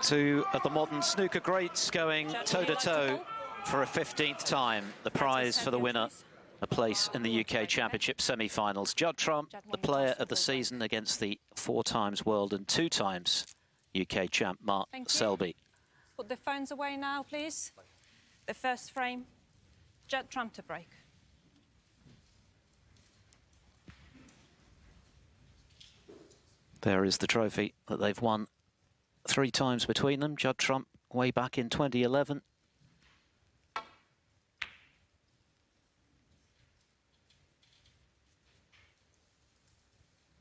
Two of the modern snooker greats going toe-to-toe for a 15th time. The prize for the winner, a place in the UK Championship semi-finals. Judd Trump, the player of the season against the 4 times world and 2 times UK champ Mark Selby. Put the phones away now, please. The first frame, Judd Trump to break. There is the trophy that they've won 3 times between them. Judd Trump way back in 2011.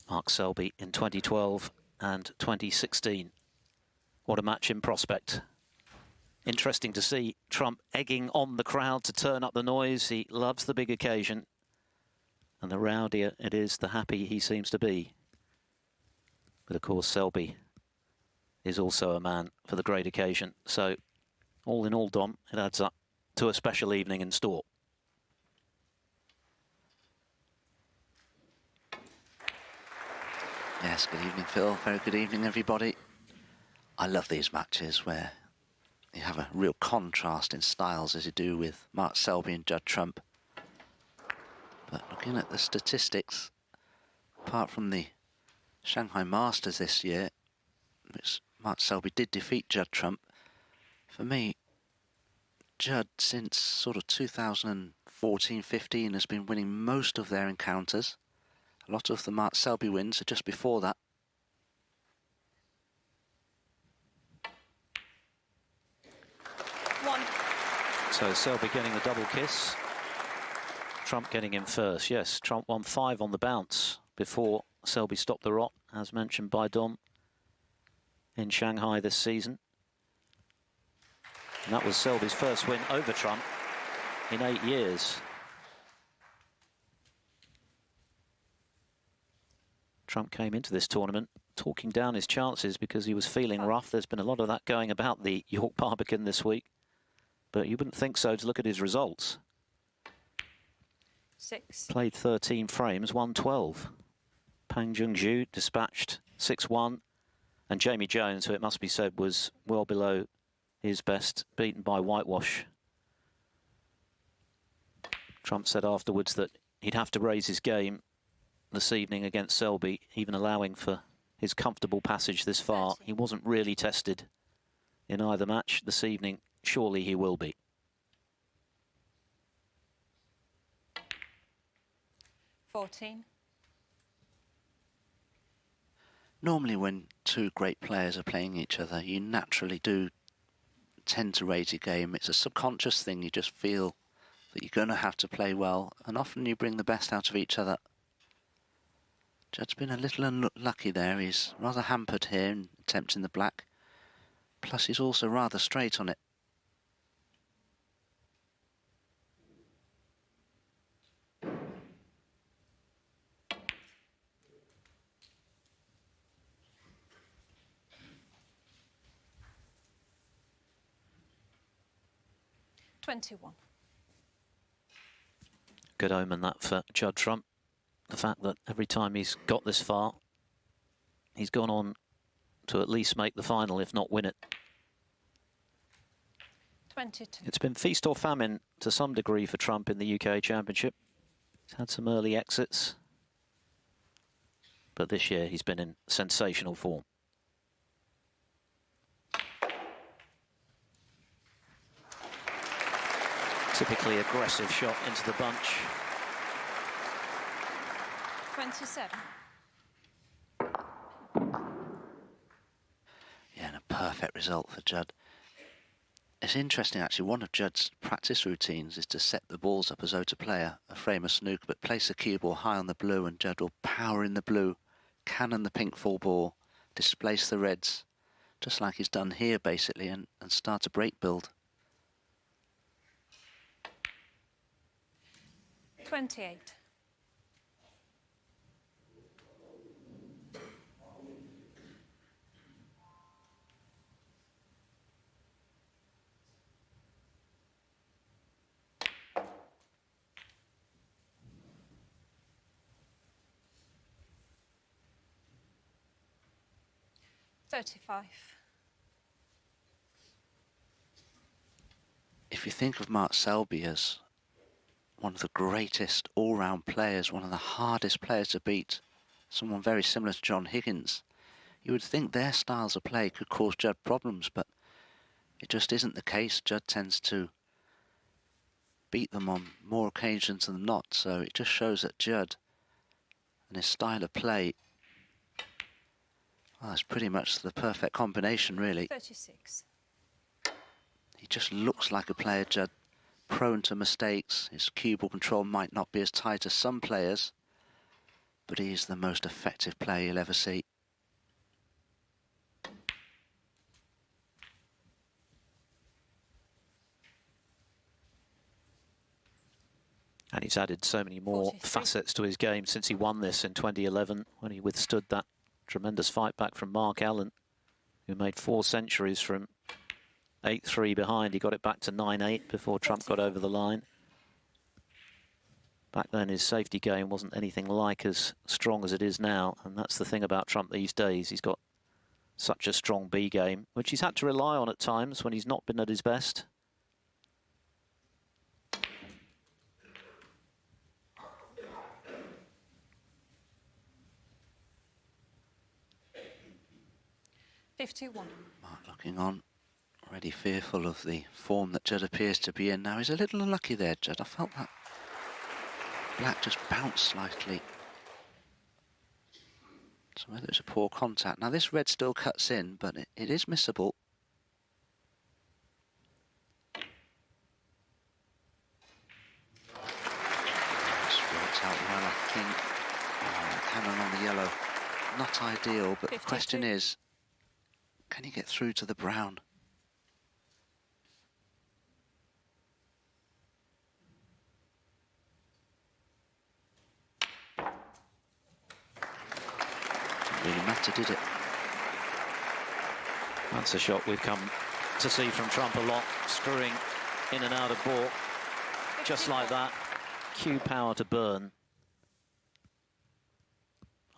Mark Selby in 2012 and 2016. What a match in prospect. Interesting to see Trump egging on the crowd to turn up the noise. He loves the big occasion. And the rowdier it is, the happy he seems to be. But of course, Selby is also a man for the great occasion. So, all in all, Dom, it adds up to a special evening in store. Yes, good evening, Phil. Very good evening, everybody. I love these matches where you have a real contrast in styles, as you do with Mark Selby and Judd Trump. But looking at the statistics, apart from the Shanghai Masters this year, which Mark Selby did defeat Judd Trump, for me, Judd, since sort of 2014-15, has been winning most of their encounters. A lot of the Mark Selby wins are just before that. So Selby getting the double kiss. Trump getting in first. Yes, Trump won 5 on the bounce before Selby stopped the rot, as mentioned by Dom, in Shanghai this season. And that was Selby's first win over Trump in 8 years. Trump came into this tournament talking down his chances because he was feeling rough. There's been a lot of that going about the York Barbican this week. But you wouldn't think so to look at his results. 6. Played 13 frames, won 12. Pang Jung-ju dispatched 6-1. And Jamie Jones, who it must be said was well below his best, beaten by whitewash. Trump said afterwards that he'd have to raise his game this evening against Selby, even allowing for his comfortable passage this far. He wasn't really tested in either match this evening. Surely he will be. 14. Normally when 2 great players are playing each other, you naturally do tend to raise your game. It's a subconscious thing. You just feel that you're going to have to play well, and often you bring the best out of each other. Judd's been a little unlucky there. He's rather hampered here in attempting the black. Plus he's also rather straight on it. Good omen that for Judd Trump. The fact that every time he's got this far, he's gone on to at least make the final, if not win it. 22. It's been feast or famine to some degree for Trump in the UK Championship. He's had some early exits, but this year he's been in sensational form. Typically aggressive shot into the bunch. 27. Yeah, and a perfect result for Judd. It's interesting, actually, one of Judd's practice routines is to set the balls up as though to play a frame of snooker, but place a cue ball high on the blue, and Judd will power in the blue, cannon the pink full ball, displace the reds, just like he's done here, basically, and start a break build. 28. $35. if you think of Mark Selby as one of the greatest all-round players, one of the hardest players to beat, someone very similar to John Higgins, you would think their styles of play could cause Judd problems, but it just isn't the case. Judd tends to beat them on more occasions than not, so it just shows that Judd and his style of play, well, it's pretty much the perfect combination, really. 36. He just looks like a player, Judd, prone to mistakes. His cue ball control might not be as tight as some players, but he is the most effective player you'll ever see. And he's added so many more 43. facets to his game since he won this in 2011, when he withstood that tremendous fight back from Mark Allen, who made 4 centuries from 8-3 behind. He got it back to 9-8 before Trump got over the line. Back then, his safety game wasn't anything like as strong as it is now, and that's the thing about Trump these days. He's got such a strong B game, which he's had to rely on at times when he's not been at his best. Mark looking on, already fearful of the form that Judd appears to be in now. He's a little unlucky there, Judd. I felt that black just bounced slightly. So whether it's a poor contact. Now this red still cuts in, but it is missable. This works out well, I think. Cannon on the yellow. Not ideal, but 52. the question is, can he get through to the brown? Didn't really matter, did it? That's a shot we've come to see from Trump a lot, screwing in and out of ball. Just like that. Cue power to burn.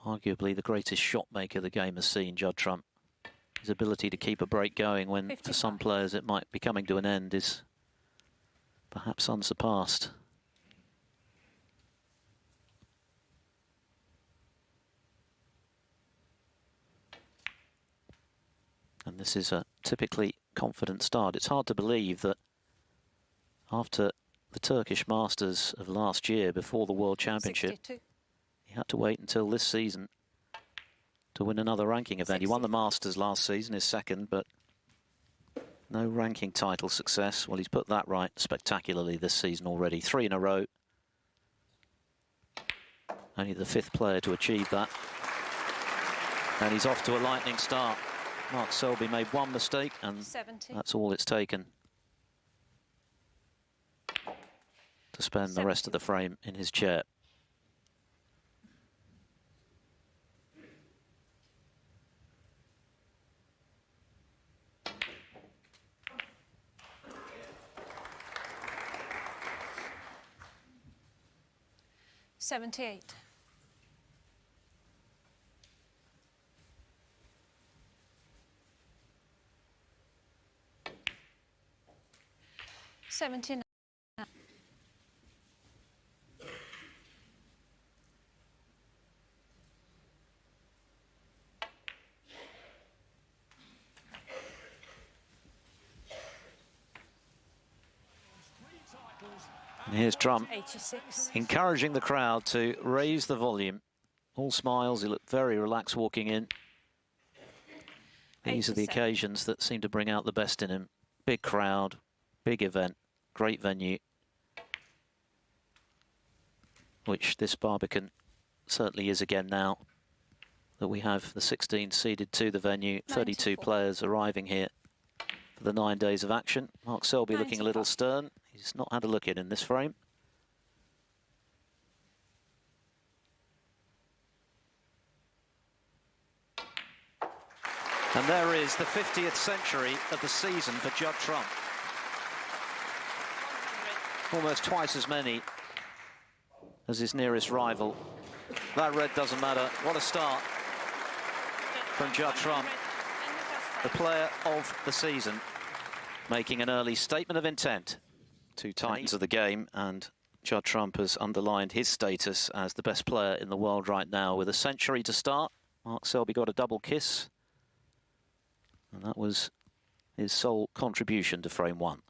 Arguably the greatest shot maker the game has seen, Judd Trump. His ability to keep a break going when, 55. for some players, it might be coming to an end is perhaps unsurpassed. And this is a typically confident start. It's hard to believe that after the Turkish Masters of last year, before the World Championship, 62. he had to wait until this season to win another ranking event. He won the Masters last season, his second, but no ranking title success. Well, he's put that right spectacularly this season already. 3 in a row. Only the 5th player to achieve that. And he's off to a lightning start. Mark Selby made 1 mistake, and 70. that's all it's taken to spend the rest of the frame in his chair. $78. 79. And here's Trump 86. encouraging the crowd to raise the volume. All smiles, he looked very relaxed walking in. These are the 87. occasions that seem to bring out the best in him. Big crowd, big event, great venue, which this Barbican certainly is again now that we have the 16 seeded to the venue, 32 94. players arriving here for the 9 days of action. Mark Selby looking a little 95. stern. He's not had a look in this frame. And there is the 50th century of the season for Judd Trump. Almost twice as many as his nearest rival. That red doesn't matter. What a start from Judd Trump, the player of the season, making an early statement of intent. Two titans of the game, and Judd Trump has underlined his status as the best player in the world right now. With a century to start, Mark Selby got a double kiss, and that was his sole contribution to frame one.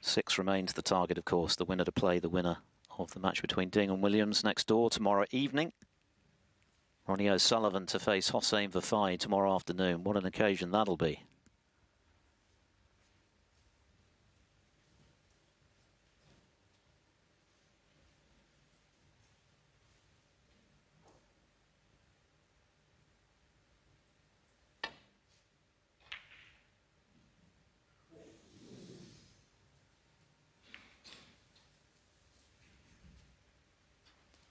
6 remains the target, of course, the winner to play the winner of the match between Ding and Williams next door tomorrow evening. Ronnie O'Sullivan to face Hossein Vafai tomorrow afternoon. What an occasion that'll be.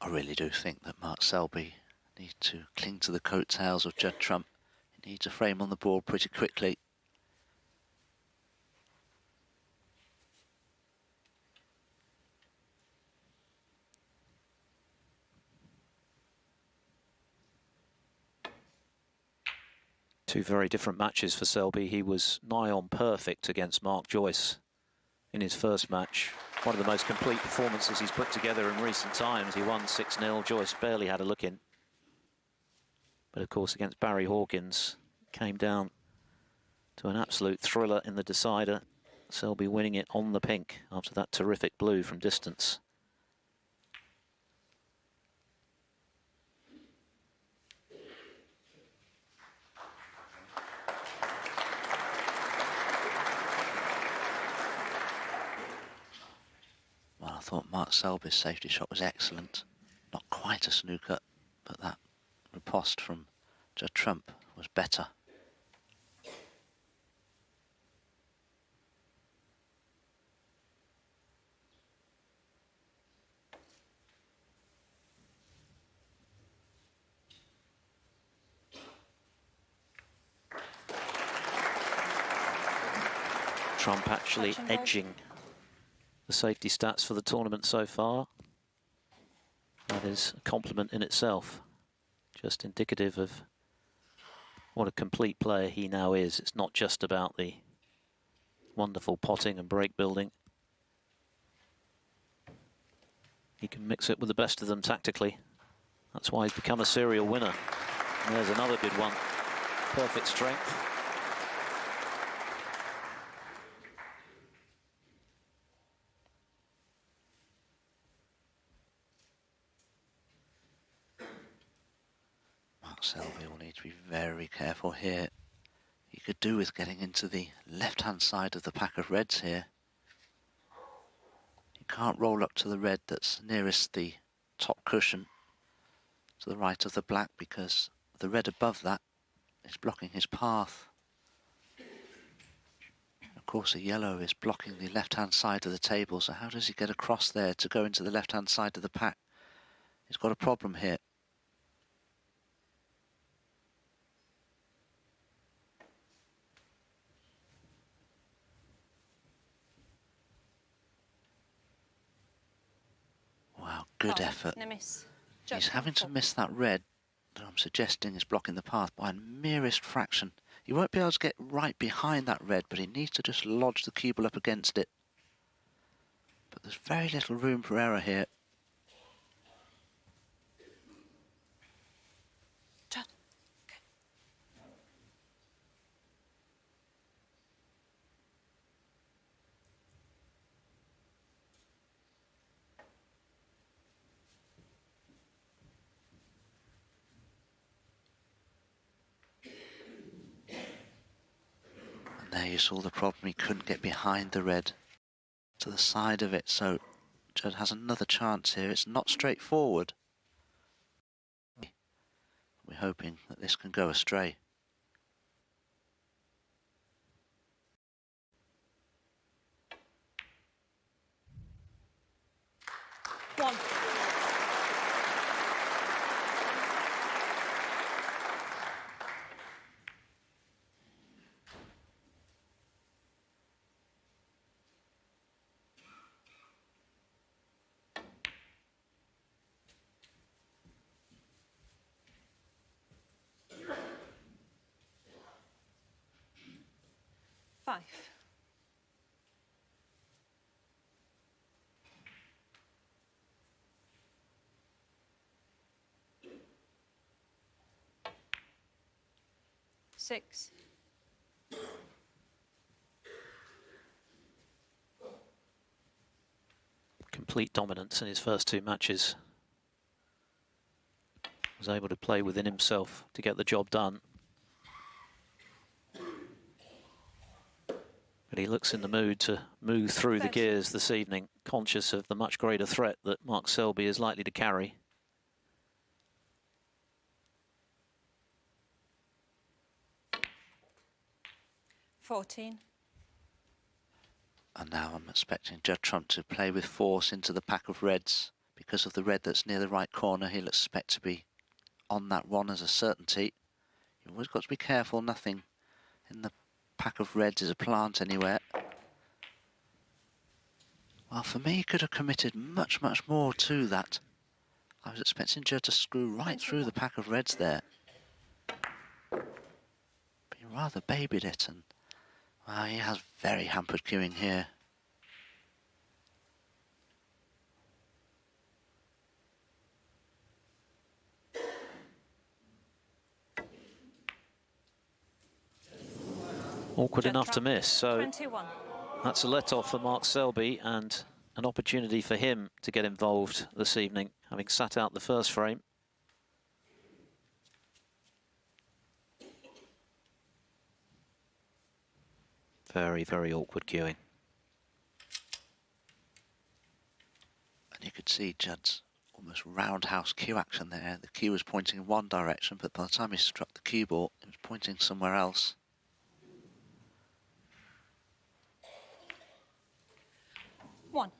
I really do think that Mark Selby needs to cling to the coattails of Judd Trump. He needs a frame on the board pretty quickly. Two very different matches for Selby. He was nigh on perfect against Mark Joyce in his first match. One of the most complete performances he's put together in recent times. He won 6-0. Joyce barely had a look in. But of course, against Barry Hawkins, came down to an absolute thriller in the decider. Selby winning it on the pink after that terrific blue from distance. Well, I thought Mark Selby's safety shot was excellent. Not quite a snooker, but that riposte from Judd Trump was better. Trump actually edging the safety stats for the tournament so far. That is a compliment in itself. Just indicative of what a complete player he now is. It's not just about the wonderful potting and break building. He can mix it with the best of them tactically. That's why he's become a serial winner. And there's another good one. Perfect strength. Selby will need to be very careful here. He could do with getting into the left-hand side of the pack of reds here. He can't roll up to the red that's nearest the top cushion to the right of the black, because the red above that is blocking his path. Of course, the yellow is blocking the left-hand side of the table, so how does he get across there to go into the left-hand side of the pack? He's got a problem here. Wow, good effort. He's having to miss that red that I'm suggesting is blocking the path by a merest fraction. He won't be able to get right behind that red, but he needs to just lodge the cue ball up against it. But there's very little room for error here. Judd. There you saw the problem, he couldn't get behind the red to the side of it, so Judd has another chance here. It's not straightforward. We're hoping that this can go astray. One. Five. 6. Complete dominance in his first 2 matches. Was able to play within himself to get the job done. But he looks in the mood to move through the gears this evening, conscious of the much greater threat that Mark Selby is likely to carry. And now I'm expecting Judd Trump to play with force into the pack of reds. Because of the red that's near the right corner, he'll expect to be on that one as a certainty. You've always got to be careful, nothing in the pack of reds is a plant anywhere. Well, for me, he could have committed much more to that. I was expecting Judd to screw right through the pack of reds there. But he rather babied it, and well, he has very hampered cueing here. Awkward enough to miss, so 21. that's a let-off for Mark Selby and an opportunity for him to get involved this evening, having sat out the first frame. Very awkward cueing. And you could see Judd's almost roundhouse cue action there. The cue was pointing in one direction, but by the time he struck the cue ball, it was pointing somewhere else. 1.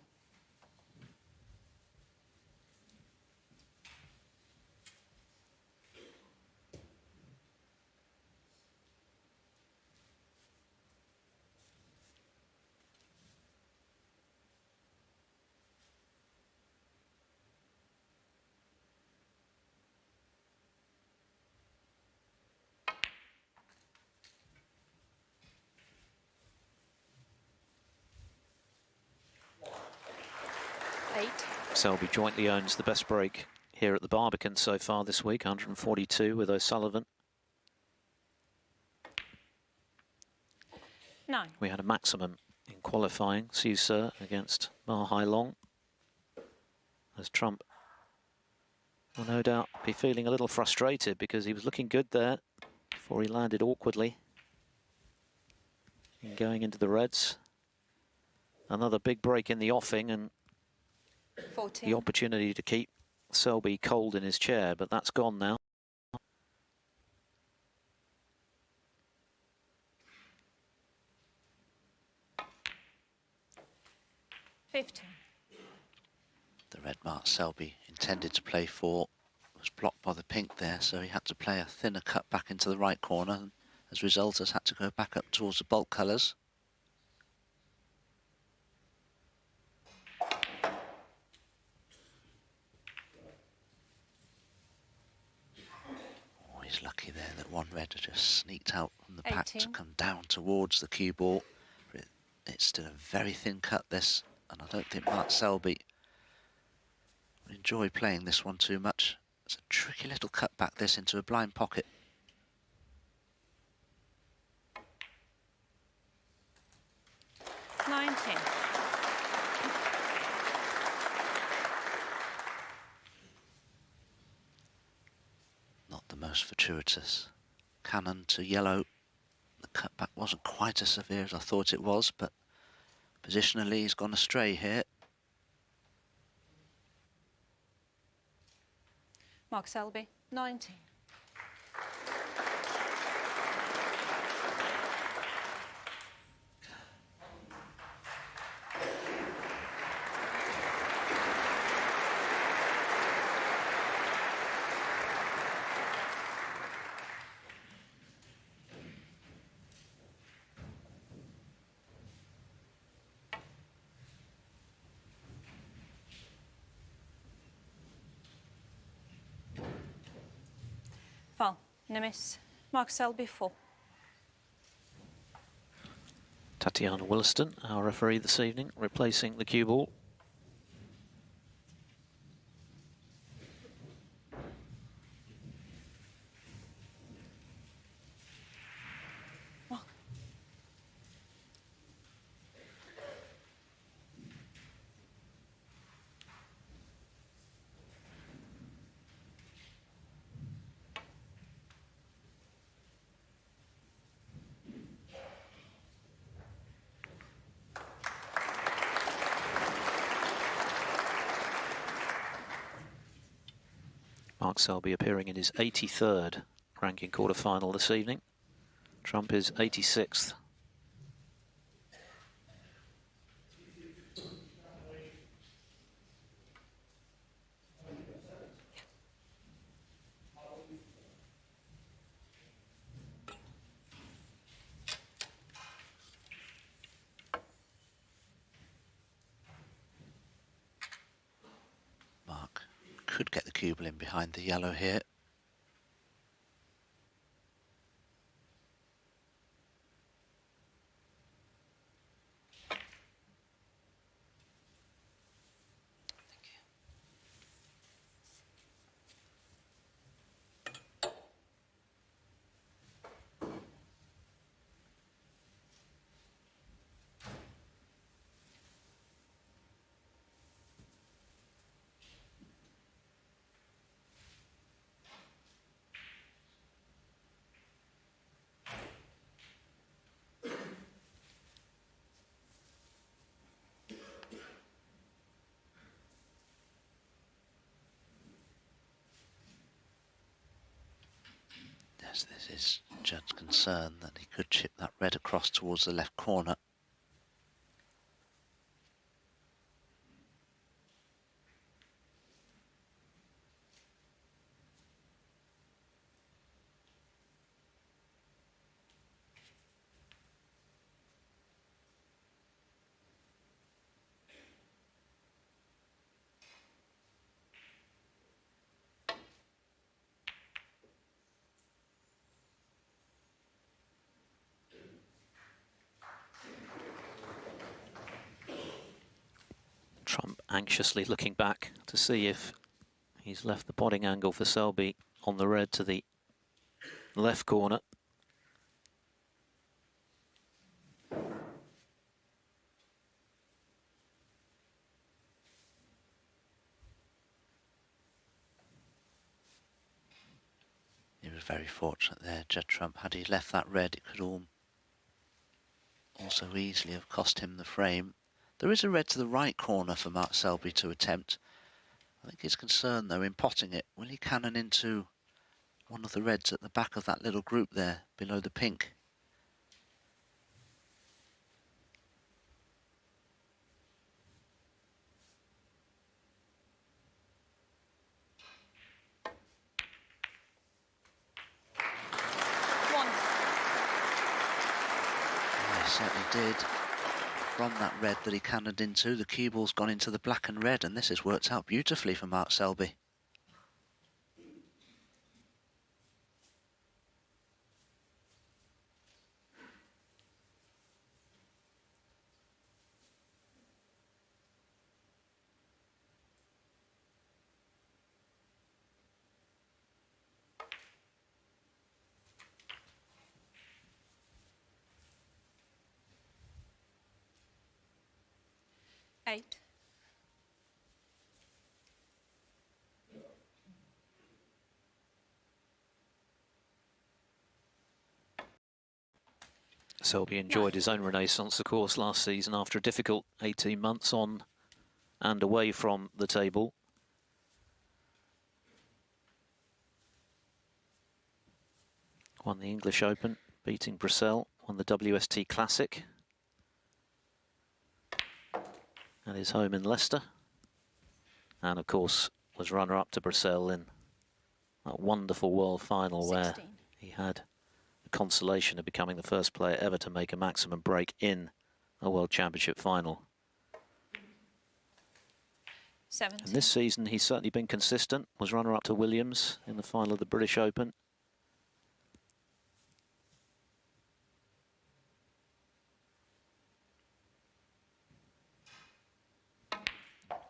Selby jointly owns the best break here at the Barbican so far this week, 142 with O'Sullivan. 9. We had a maximum in qualifying, Sousa against Ma Hai Long. As Trump will no doubt be feeling a little frustrated because he was looking good there before he landed awkwardly. And going into the reds. Another big break in the offing and 14. the opportunity to keep Selby cold in his chair, but that's gone now. The red mark Selby intended to play for was blocked by the pink there, so he had to play a thinner cut back into the right corner, and as a result has had to go back up towards the bulk colours. He's lucky there that one red had just sneaked out from the pack to come down towards the cue ball. It's still a very thin cut, this, and I don't think Mark Selby would enjoy playing this one too much. It's a tricky little cut back, this, into a blind pocket. Not the most fortuitous cannon to yellow. The cutback wasn't quite as severe as I thought it was, but positionally he's gone astray here. Mark Selby, 19. Val, Nemes, Mark Selby, 4. Tatiana Williston, our referee this evening, replacing the cue ball. Mark Selby appearing in his 83rd ranking quarter-final this evening. Trump is 86th. Mark could get the cubal in behind the yellow here. Yes, this is Judd's concern, that he could chip that red across towards the left corner. Trump anxiously looking back to see if he's left the potting angle for Selby on the red to the left corner. He was very fortunate there, Judd Trump. Had he left that red, it could also easily have cost him the frame. There is a red to the right corner for Mark Selby to attempt. I think his concern, though, in potting it, will he cannon into one of the reds at the back of that little group there, below the pink? One. Oh, he certainly did. From that red that he cannoned into, the cue ball's gone into the black and red, and this has worked out beautifully for Mark Selby. Eight. Selby enjoyed his own renaissance, of course, last season after a difficult 18 months on and away from the table. Won the English Open, beating Brussels, won the WST Classic. At his home in Leicester. And of course, was runner-up to Brussels in that wonderful world final 16. where he had the consolation of becoming the first player ever to make a maximum break in a World Championship final. 17. And this season, he's certainly been consistent. Was runner-up to Williams in the final of the British Open.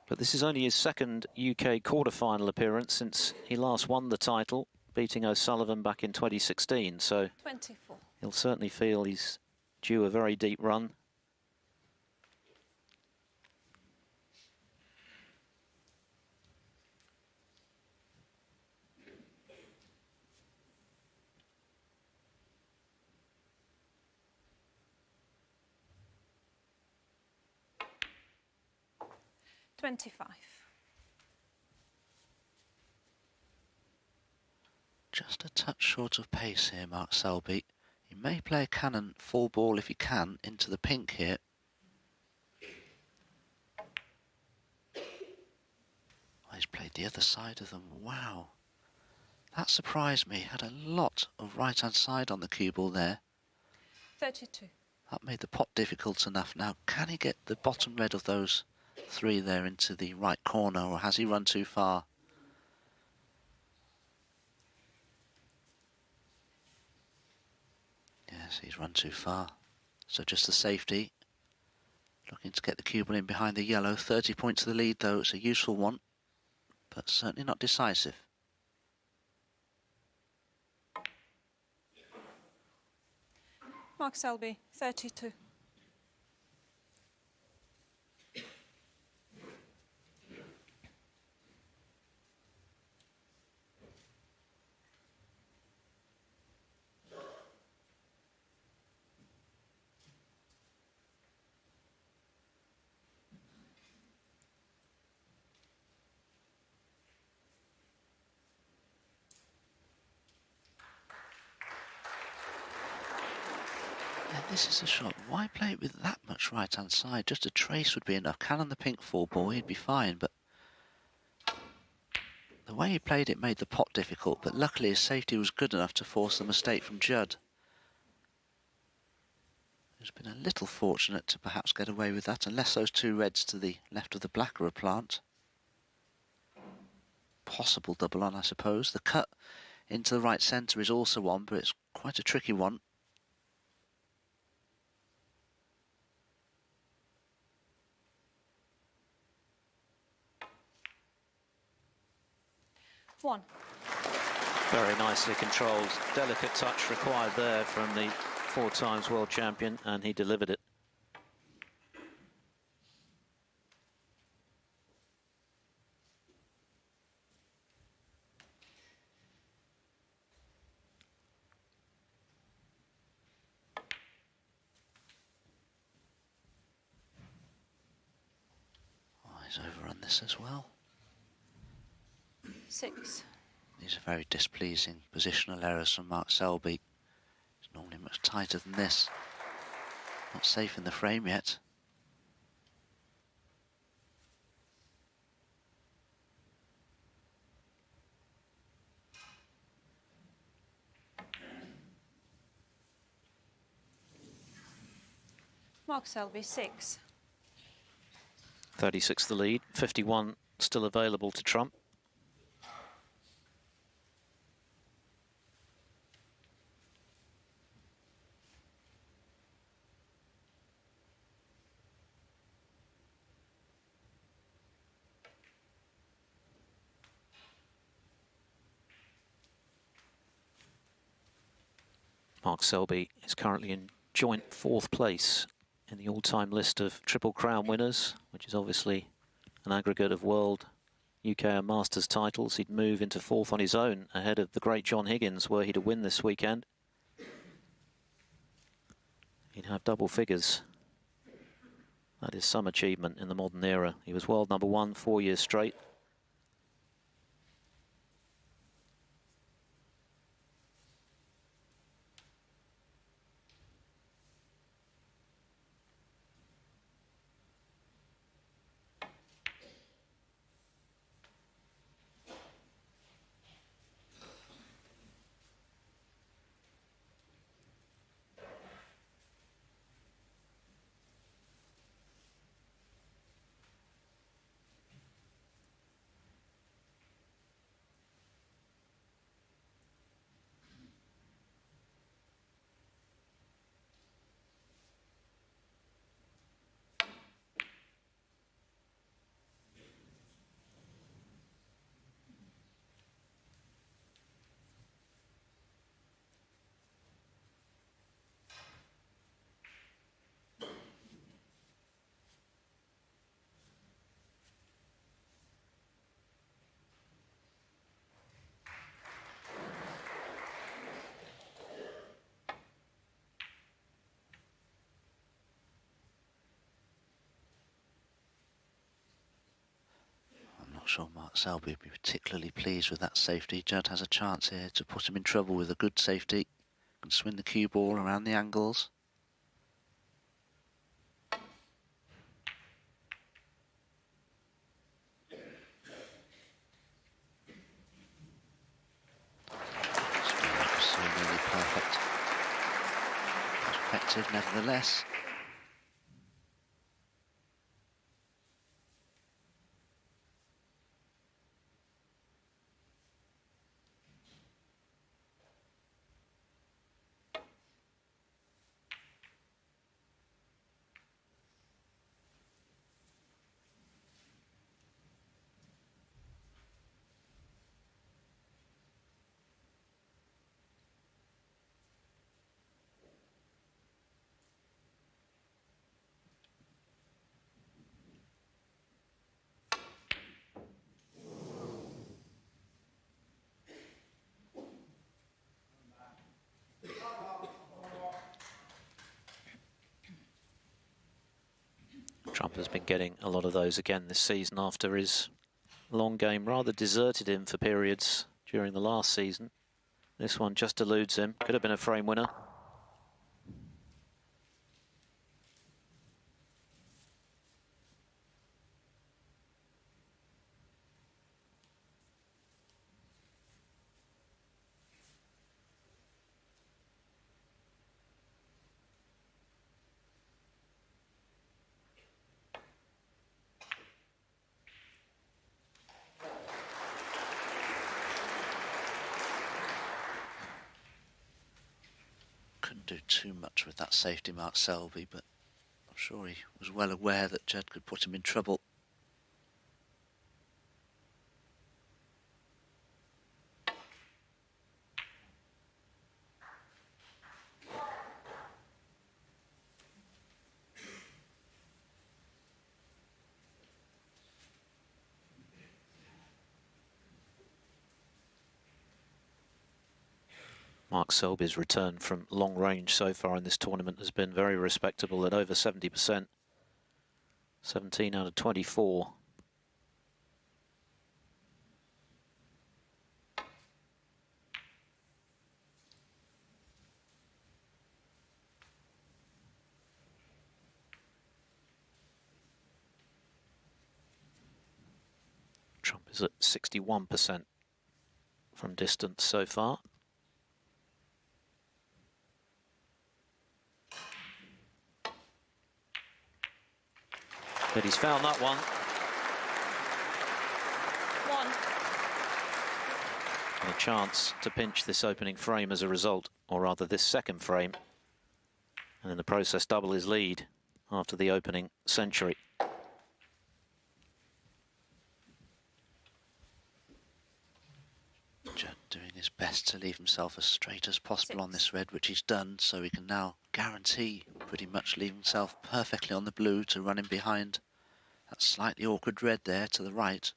But this is only his second UK quarter-final appearance since he last won the title, beating O'Sullivan back in 2016. So 24. he'll certainly feel he's due a very deep run. Just a touch short of pace here, Mark Selby. He may play a cannon full ball if he can into the pink here. Oh, he's played the other side of them. Wow. That surprised me. Had a lot of right-hand side on the cue ball there. 32. That made the pot difficult enough. Now, can he get the bottom red of those three there into the right corner, or has he run too far? Yes, he's run too far. So just the safety. Looking to get the cue ball in behind the yellow. 30 points to the lead, though. It's a useful one, but certainly not decisive. Mark Selby, 32. And this is a shot. Why play it with that much right-hand side? Just a trace would be enough. Cannon the pink four ball, he'd be fine, but the way he played it made the pot difficult, but luckily his safety was good enough to force the mistake from Judd. He's been a little fortunate to perhaps get away with that, unless those two reds to the left of the black are a plant. Possible double on, I suppose. The cut into the right centre is also one, but it's quite a tricky one. One. Very nicely controlled. Delicate touch required there from the 4 times world champion, and he delivered it. Oh, he's overrun this as well. 6. These are very displeasing positional errors from Mark Selby. It's normally much tighter than this. Not safe in the frame yet. Mark Selby, 6. 36 the lead, 51 still available to Trump. Mark Selby is currently in joint 4th place in the all-time list of Triple Crown winners, which is obviously an aggregate of world, UK and Masters titles. He'd move into 4th on his own ahead of the great John Higgins were he to win this weekend. He'd have double figures. That is some achievement in the modern era. He was world number 1 4 years straight. sure Mark Selby would be particularly pleased with that safety. Judd has a chance here to put him in trouble with a good safety. Can swing the cue ball around the angles. So nearly perfect. Effective nevertheless. Trump has been getting a lot of those again this season after his long game rather deserted him for periods during the last season. This one just eludes him. Could have been a frame winner. Couldn't do too much with that safety, Mark Selby, but I'm sure he was well aware that Judd could put him in trouble. Mark Selby's return from long range so far in this tournament has been very respectable at over 70%. 17 out of 24. Trump is at 61% from distance so far. But he's found that one. And a chance to pinch this opening frame as a result, or rather this second frame, and in the process double his lead after the opening century. Judd doing his best to leave himself as straight as possible on this red, which he's done, so he can now guarantee pretty much leave himself perfectly on the blue to run in behind that slightly awkward red there to the right.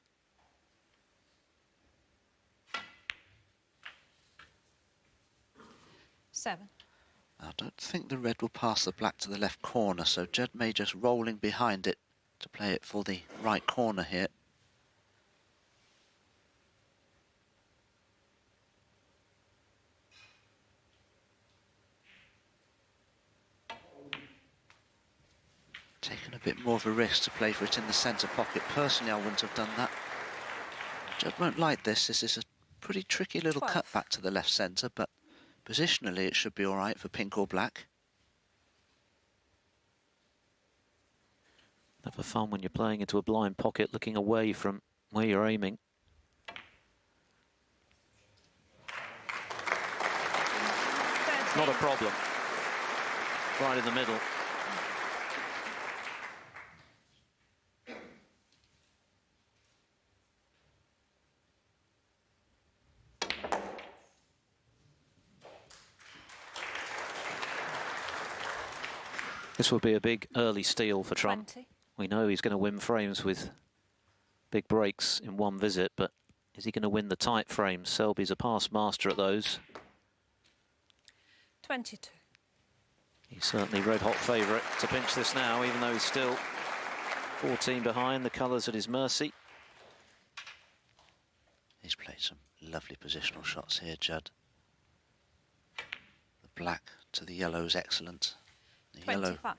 Seven. I don't think the red will pass the black to the left corner, so Judd may just rolling behind it to play it for the right corner here. Taken a bit more of a risk to play for it in the centre pocket. Personally, I wouldn't have done that. Judd won't like this. This is a pretty tricky little 12. cut back to the left centre, but positionally it should be all right for pink or black. Never fun when you're playing into a blind pocket, looking away from where you're aiming. Not a problem. Right in the middle. This will be a big early steal for Trump. 20. We know he's going to win frames with big breaks in one visit, but is he going to win the tight frames? Selby's a past master at those. 22. He's certainly red-hot favourite to pinch this now, even though he's still 14 behind. The colours at his mercy. He's played some lovely positional shots here, Judd. The black to the yellow is excellent. The 25. yellow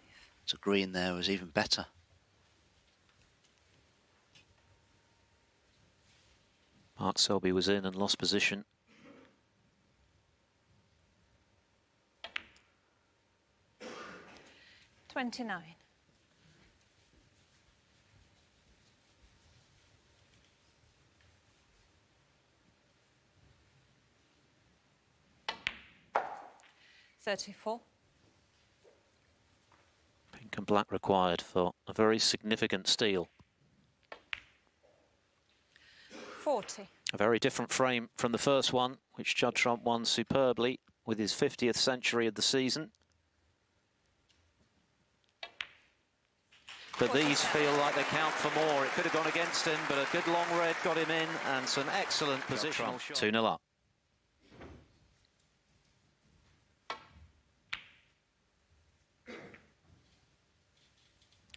to green there was even better. Mark Selby was in and lost position. $29. $34. Pink and black required for a very significant steal. 40. A very different frame from the first one, which Judd Trump won superbly with his 50th century of the season. But these feel like they count for more. It could have gone against him, but a good long red got him in, and some excellent positional shots. 2-0 up.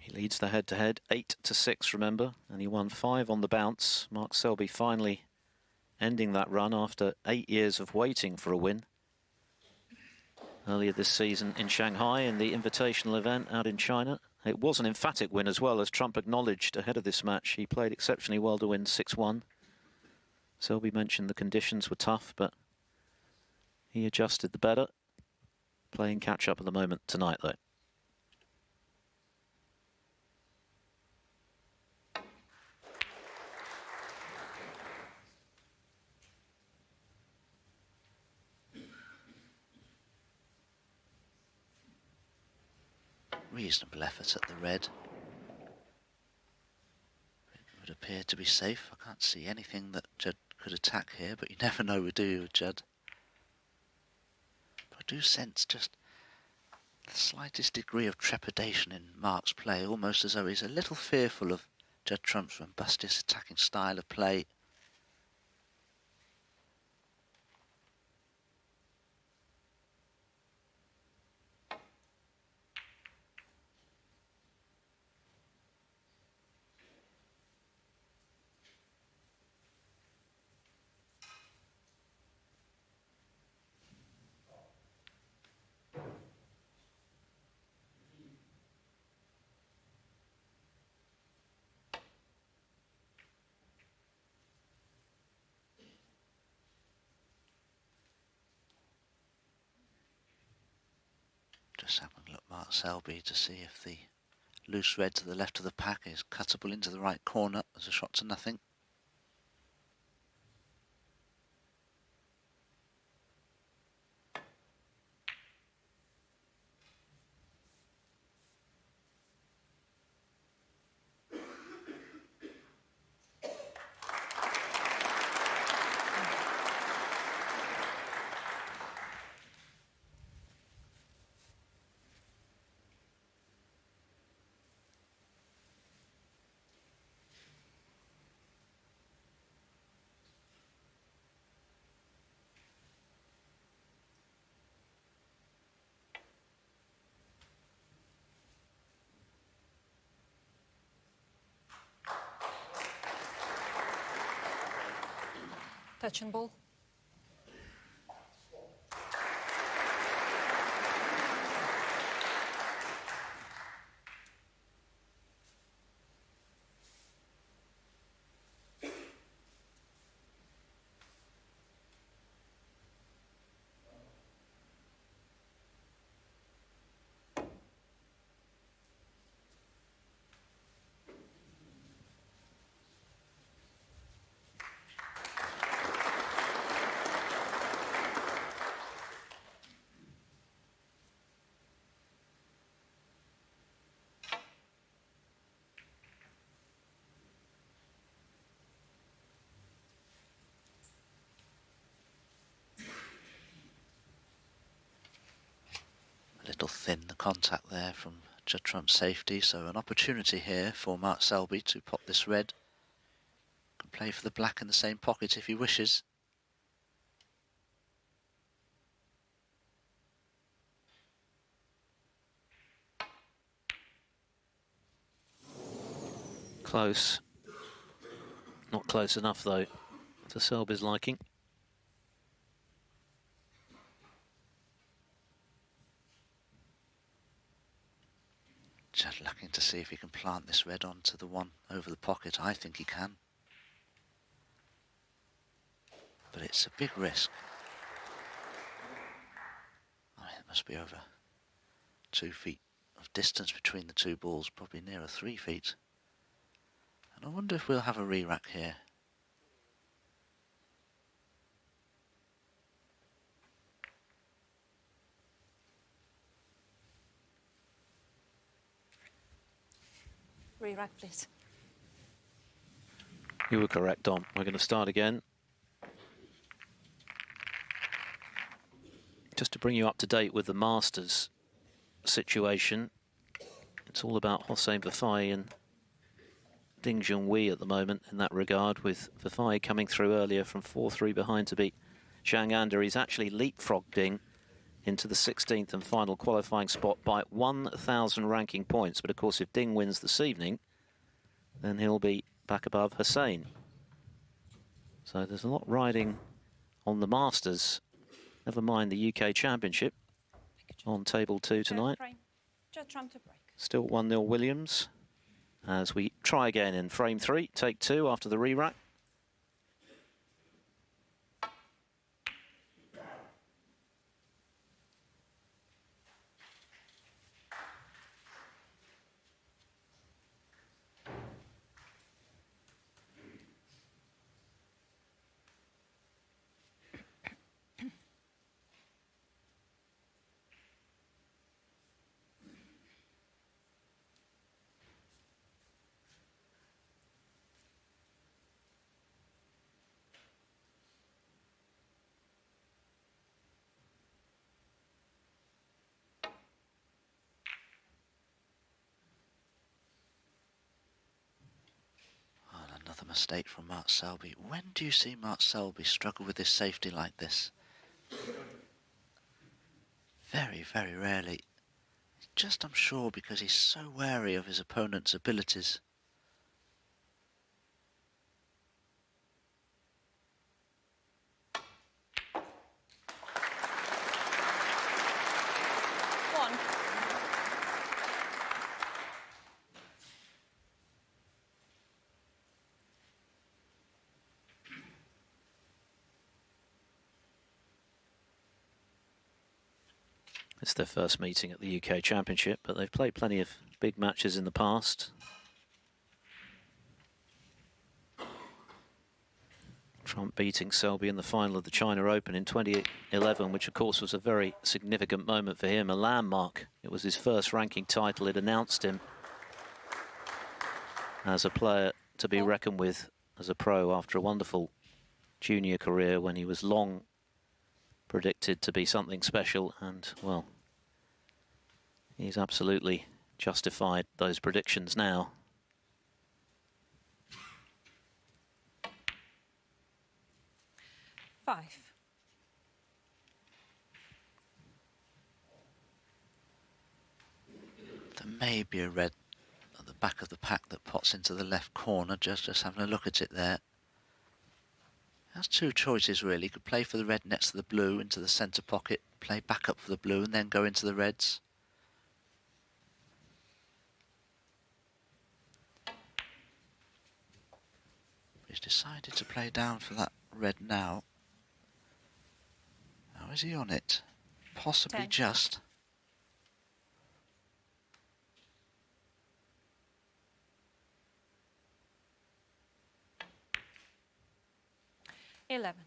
He leads the head-to-head 8-6, remember, and he won 5 on the bounce. Mark Selby finally ending that run after 8 years of waiting for a win. Earlier this season in Shanghai in the invitational event out in China. It was an emphatic win as well, as Trump acknowledged ahead of this match. He played exceptionally well to win 6-1. Selby mentioned the conditions were tough, but he adjusted the better. Playing catch-up at the moment tonight, though. Reasonable effort at the red. It would appear to be safe. I can't see anything that Judd could attack here, but you never know, do you, Judd? But I do sense just the slightest degree of trepidation in Mark's play, almost as though he's a little fearful of Judd Trump's robust attacking style of play. Just having a look at Mark Selby to see if the loose red to the left of the pack is cuttable into the right corner as a shot to nothing. Touch and ball. A little thin, the contact there from Judd Trump's safety, so an opportunity here for Mark Selby to pop this red. Can play for the black in the same pocket if he wishes. Close. Not close enough, though. to Selby's liking. Judd looking to see if he can plant this red onto the one over the pocket. I think he can. But it's a big risk. I mean, it must be over 2 feet of distance between the two balls, probably nearer 3 feet. And I wonder if we'll have a re-rack here. Re-rack, please. You were correct, Dom. We're going to start again. Just to bring you up to date with the Masters situation, it's all about Hossein Vafai and Ding Junhui at the moment in that regard, with Vafai coming through earlier from 4-3 behind to beat Zhang Anda. He's actually leapfrogged Ding into the 16th and final qualifying spot by 1,000 ranking points. But of course, if Ding wins this evening, then he'll be back above Hossein. So there's a lot riding on the Masters, never mind the UK Championship, on table 2 tonight. Just trying to break. Still 1-0 Williams, as we try again in frame 3, take 2 after the re-rack. Another mistake from Mark Selby. When do you see Mark Selby struggle with his safety like this? Very, very rarely. Just, I'm sure, because he's so wary of his opponent's abilities. One. It's their first meeting at the UK Championship, but they've played plenty of big matches in the past. Trump beating Selby in the final of the China Open in 2011, which of course was a very significant moment for him, a landmark. It was his first ranking title. It announced him as a player to be reckoned with as a pro after a wonderful junior career when he was long predicted to be something special, and well, he's absolutely justified those predictions now. Five. There may be a red at the back of the pack that pots into the left corner. Just having a look at it there. Has two choices really. Could play for the red next to the blue into the centre pocket, play back up for the blue and then go into the reds. He's decided to play down for that red now. How is he on it? Possibly 10. just. Eleven.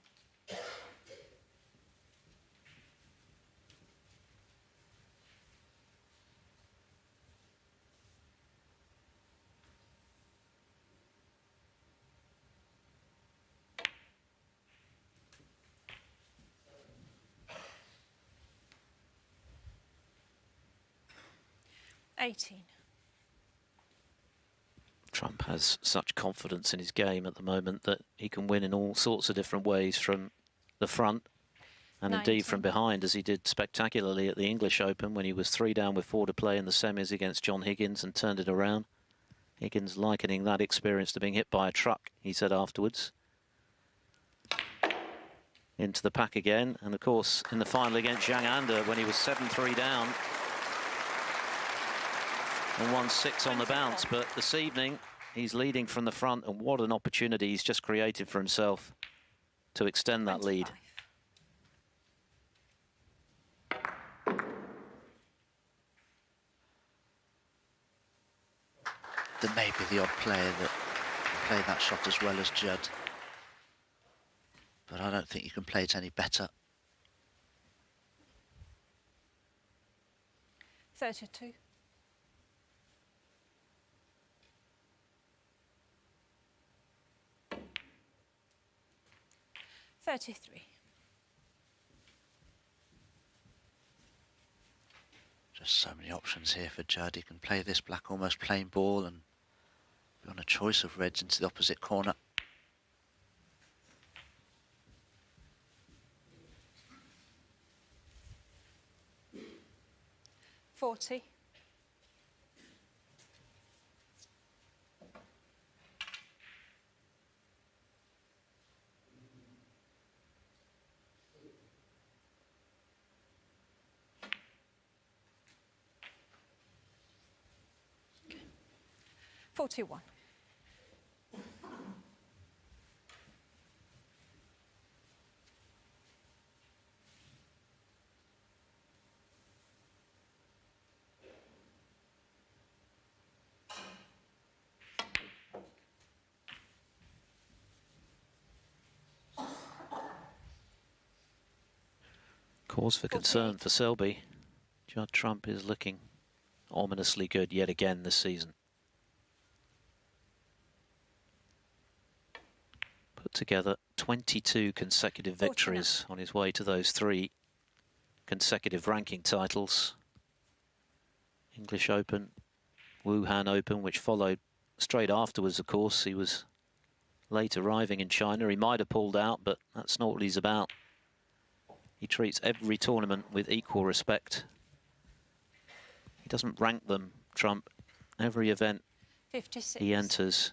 $18. Trump has such confidence in his game at the moment that he can win in all sorts of different ways, from the front and indeed from 19. behind, as he did spectacularly at the English Open when he was 3 down with 4 to play in the semis against John Higgins and turned it around. Higgins likening that experience to being hit by a truck, he said afterwards. into the pack again. And of course, in the final against Zhang Anda, when he was 7-3 down and won 6 on the bounce. But this evening, he's leading from the front, and what an opportunity he's just created for himself to extend that lead. There may be the odd player that can play that shot as well as Judd, but I don't think you can play it any better. 32. 33. Just so many options here for Judd. He can play this black almost plain ball and be on a choice of reds into the opposite corner. $40. 41. Cause for concern for Selby. Judd Trump is looking ominously good yet again this season. Put together 22 consecutive victories on his way to those 3 consecutive ranking titles. English Open, Wuhan Open, which followed straight afterwards, of course. He was late arriving in China. He might have pulled out, but that's not what he's about. He treats every tournament with equal respect. He doesn't rank them, Trump. Every event 56. he enters,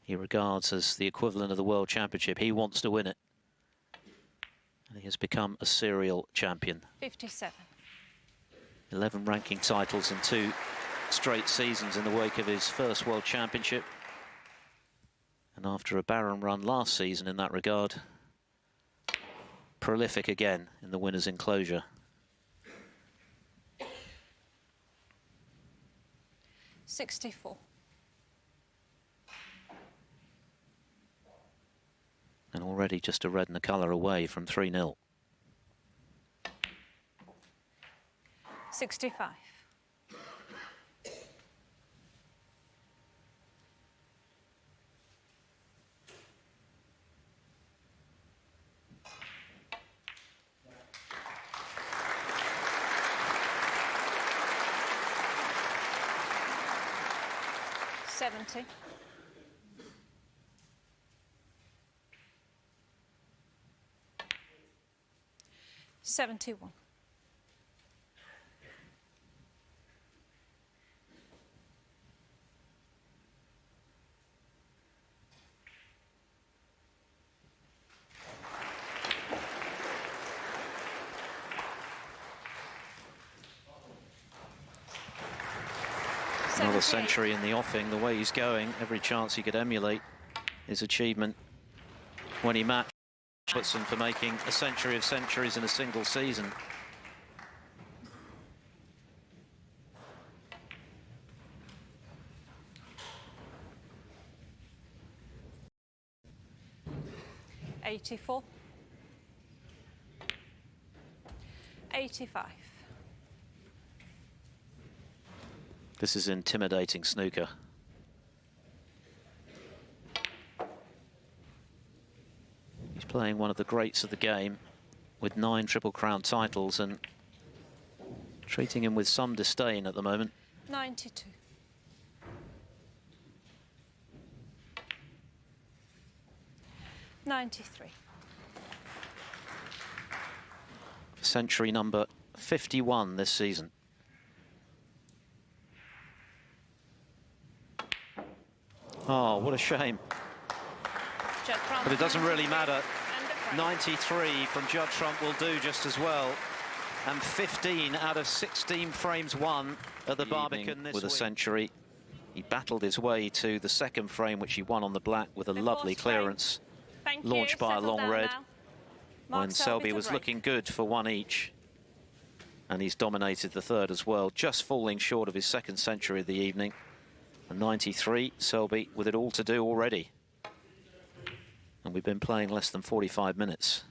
he regards as the equivalent of the World Championship. He wants to win it. And he has become a serial champion. 57. 11 ranking titles in 2 straight seasons in the wake of his first World Championship. And after a barren run last season in that regard, prolific again in the winner's enclosure. 64. And already just a red and a colour away from 3-0. 65. 70. 71. 'Another century in the offing. The way he's going, every chance he could emulate his achievement when he matched Robertson for making a century of centuries in a single season. $84. 85. This is intimidating snooker. He's playing one of the greats of the game with 9 Triple Crown titles and treating him with some disdain at the moment. 92. 93. For century number 51 this season. Oh, what a shame. Judd Trump. But it doesn't really 93 matter. and a frame. 93 from Judd Trump will do just as well. And 15 out of 16 frames won at the Barbican this with a century. He battled his way to the second frame, which he won on the black with a lovely clearance. Launched by a long red. When Selby was looking good for one each. And he's dominated the third as well, just falling short of his second century of the evening. And 93, Selby with it all to do already. And we've been playing less than 45 minutes.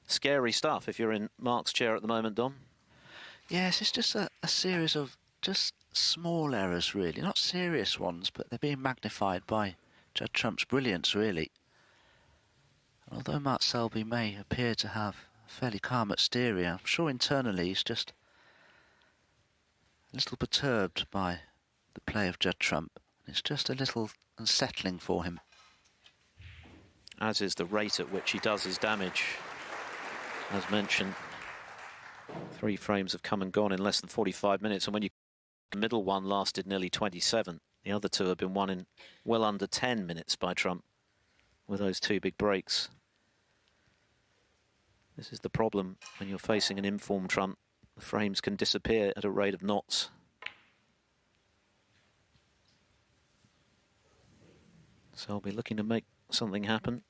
Scary stuff if you're in Mark's chair at the moment, Dom. Yes, it's just a series of just small errors, really. Not serious ones, but they're being magnified by Judd Trump's brilliance, really. And although Mark Selby may appear to have a fairly calm exterior, I'm sure internally he's just a little perturbed by the play of Judd Trump. It's just a little unsettling for him. As is the rate at which he does his damage. As mentioned, 3 frames have come and gone in less than 45 minutes. And when the middle one lasted nearly 27, the other 2 have been won in well under 10 minutes by Trump with those 2 big breaks. This is the problem when you're facing an informed Trump. The frames can disappear at a rate of knots. So I'll be looking to make something happen.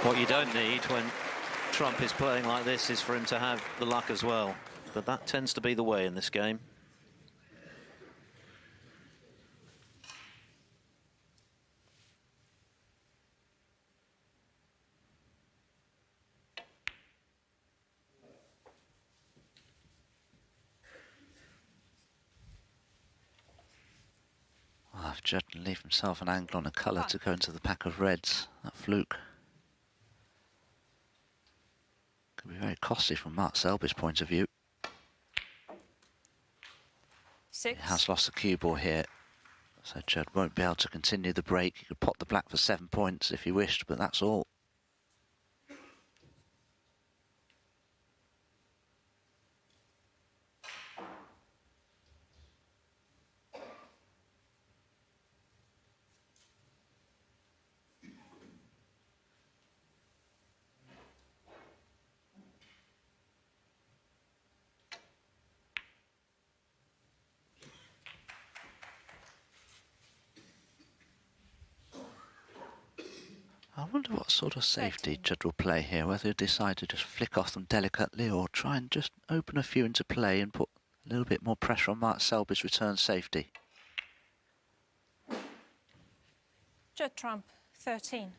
What you don't need when Trump is playing like this is for him to have the luck as well. But that tends to be the way in this game. Well, if Judd can leave himself an angle on a colour to go into the pack of reds, that fluke could be very costly from Mark Selby's point of view. 6. He has lost the cue ball here, so Judd won't be able to continue the break. He could pot the black for 7 points if he wished, but that's all. I wonder what sort of safety Judd will play here, whether he'll decide to just flick off them delicately or try and just open a few into play and put a little bit more pressure on Mark Selby's return safety. Judd Trump, 13.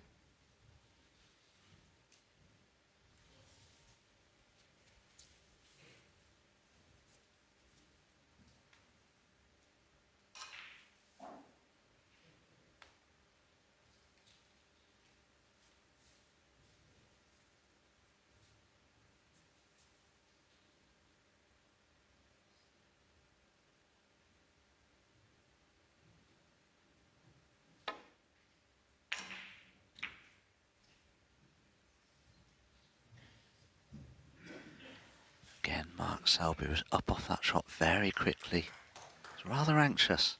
Again, Mark Selby was up off that shot very quickly. He's rather anxious.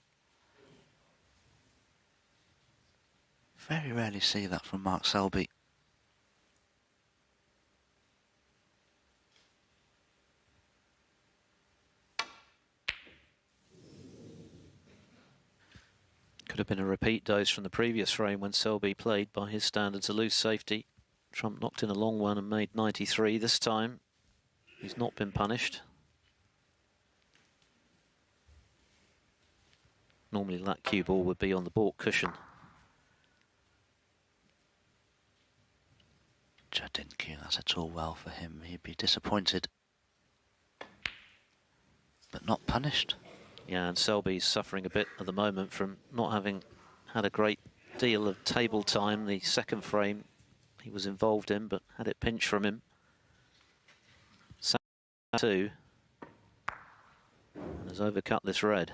Very rarely see that from Mark Selby. Could have been a repeat dose from the previous frame when Selby played by his standards a loose safety. Trump knocked in a long one and made 93 this time. He's not been punished. Normally that cue ball would be on the baulk cushion. Judd didn't cue that at all well for him. He'd be disappointed, but not punished. Yeah, and Selby's suffering a bit at the moment from not having had a great deal of table time. The second frame he was involved in, but had it pinched from him. 2. And has overcut this red.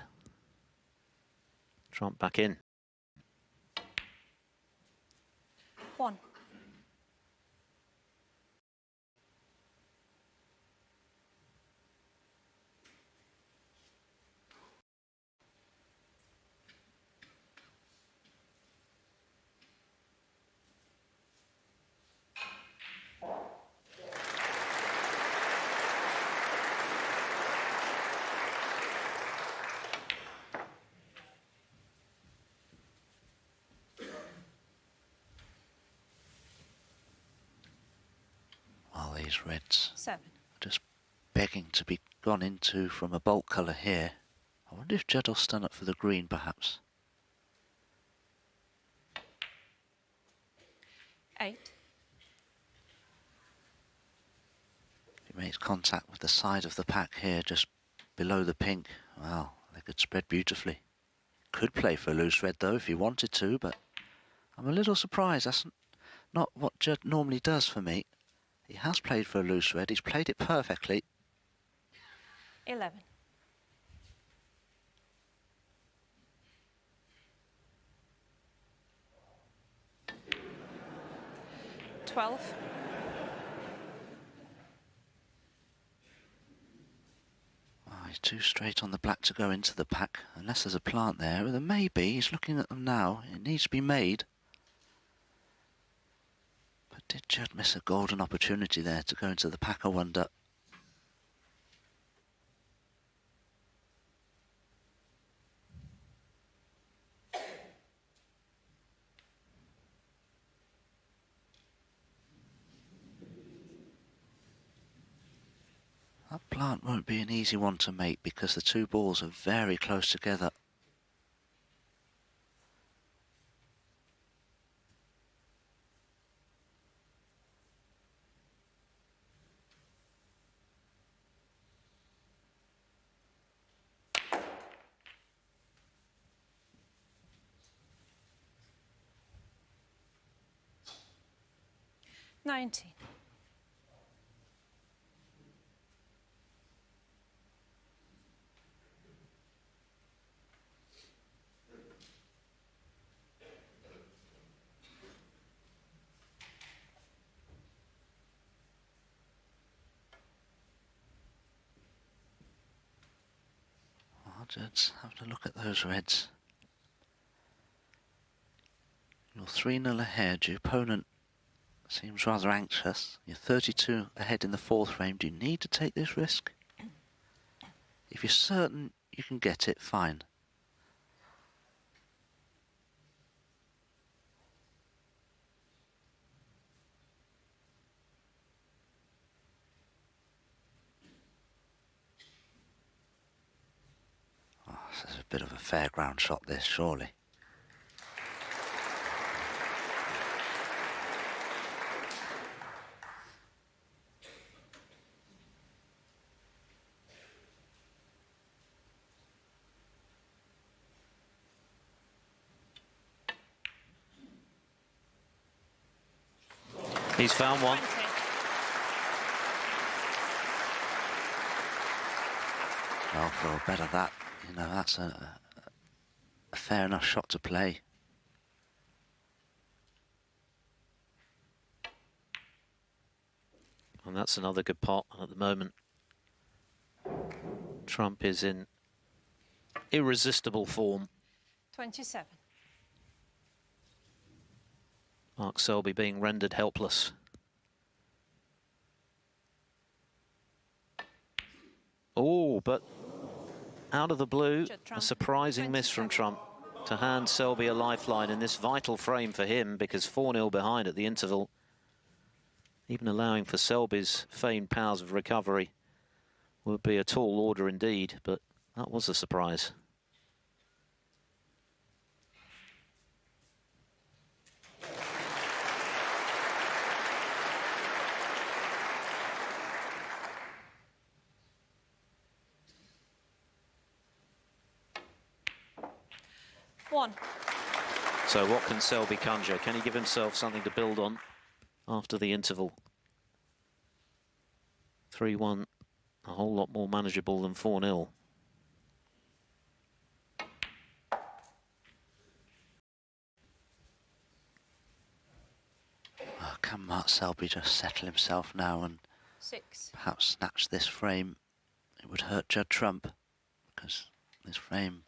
Trump back in. 1. Well, these reds 7. are just begging to be gone into from a bolt colour here. I wonder if Judd will stand up for the green, perhaps. 8. If he makes contact with the side of the pack here, just below the pink, well, they could spread beautifully. Could play for a loose red, though, if he wanted to, but I'm a little surprised. That's not what Judd normally does for me. He has played for a loose red. He's played it perfectly. 11. 12. Oh, he's too straight on the black to go into the pack. Unless there's a plant there. There may be. He's looking at them now. It needs to be made. But did Judd miss a golden opportunity there to go into the pack, I wonder? That plant won't be an easy one to make because the two balls are very close together. Nineteen. Oh, Judd's having a look at those reds. You're 3-0 ahead. Your opponent seems rather anxious. You're 32 ahead in the fourth frame. Do you need to take this risk? If you're certain you can get it, fine. Oh, this is a bit of a fairground shot, this, surely. He's found one. 20. Well, for a bet of that, you know, that's a fair enough shot to play. And that's another good pot at the moment. Trump is in irresistible form. 27. Mark Selby being rendered helpless. Oh, but out of the blue, Judd a Trump, surprising miss from 27. Trump to hand Selby a lifeline in this vital frame for him, because 4-0 behind at the interval. Even allowing for Selby's feigned powers of recovery would be a tall order indeed, but that was a surprise. One. So what can Selby conjure? Can he give himself something to build on after the interval? 3-1, a whole lot more manageable than 4-0. Can Mark Selby just settle himself now and 6. perhaps snatch this frame? It would hurt Judd Trump, because this frame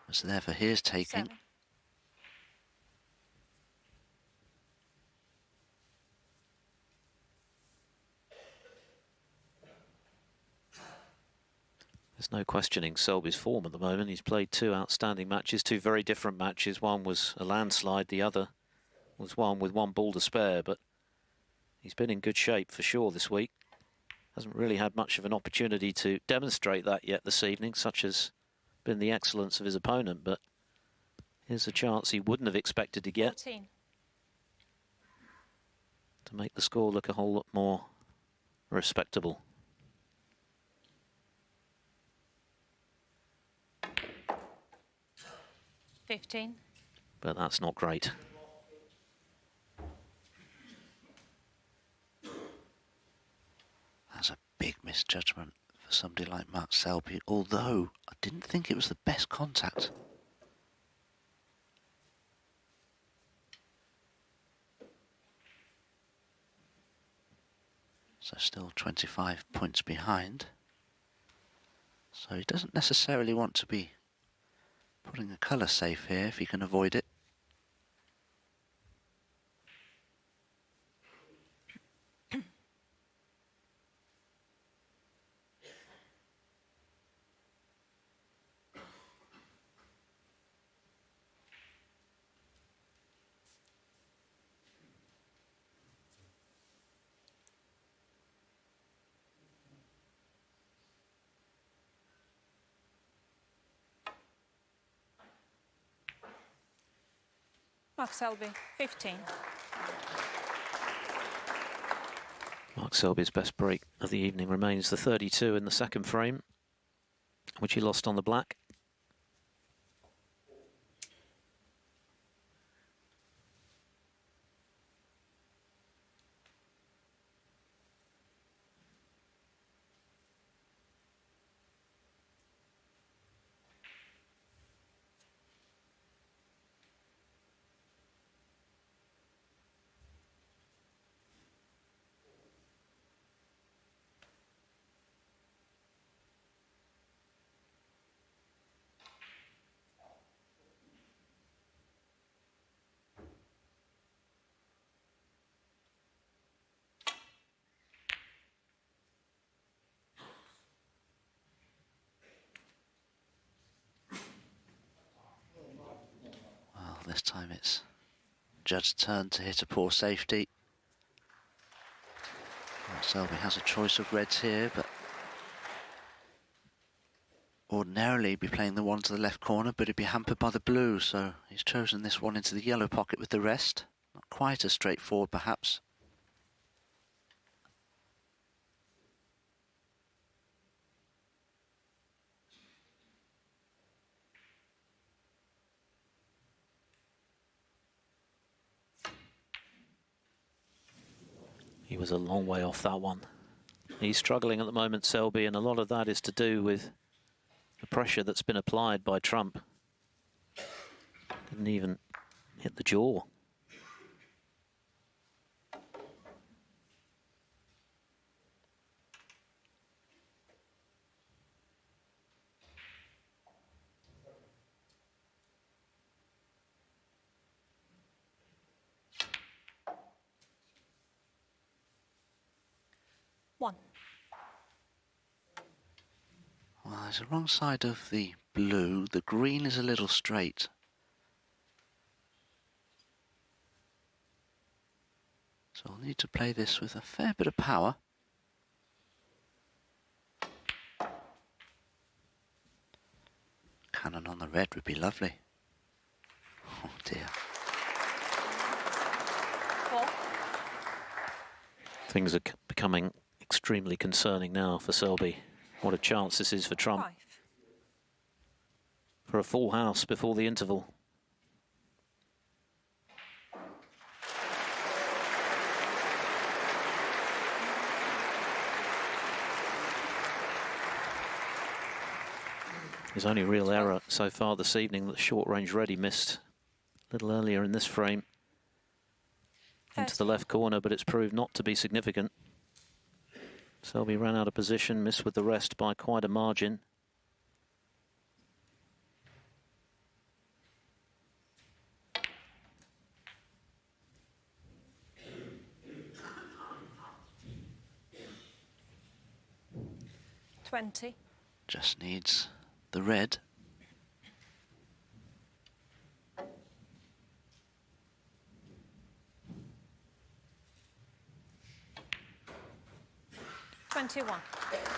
was there for his taking. 7. There's no questioning Selby's form at the moment. He's played 2 outstanding matches, 2 very different matches. One was a landslide, the other was one with 1 ball to spare, but he's been in good shape for sure this week. Hasn't really had much of an opportunity to demonstrate that yet this evening, such has been the excellence of his opponent, but here's a chance he wouldn't have expected to get 14. to make the score look a whole lot more respectable. But that's not great. That's a big misjudgment for somebody like Mark Selby, although I didn't think it was the best contact. So still 25 points behind. So he doesn't necessarily want to be putting a colour safe here if he can avoid it. Mark Selby, 15. Mark Selby's best break of the evening remains the 32 in the second frame, which he lost on the black. Well, this time it's Judd's turn to hit a poor safety. Well, Selby has a choice of reds here, but ordinarily be playing the one to the left corner, but he'd be hampered by the blue, so he's chosen this one into the yellow pocket with the rest. Not quite as straightforward, perhaps. He was a long way off that one. He's struggling at the moment, Selby, and a lot of that is to do with the pressure that's been applied by Trump. Didn't even hit the jaw. One. Well, there's a wrong side of the blue. The green is a little straight. So I'll need to play this with a fair bit of power. Cannon on the red would be lovely. Oh dear. 4. Things are becoming extremely concerning now for Selby. What a chance this is for Trump. 5. For a full house before the interval. His only real error so far this evening that short range ready missed a little earlier in this frame. into the left corner, but it's proved not to be significant. Selby ran out of position, missed with the rest by quite a margin. Just needs the red.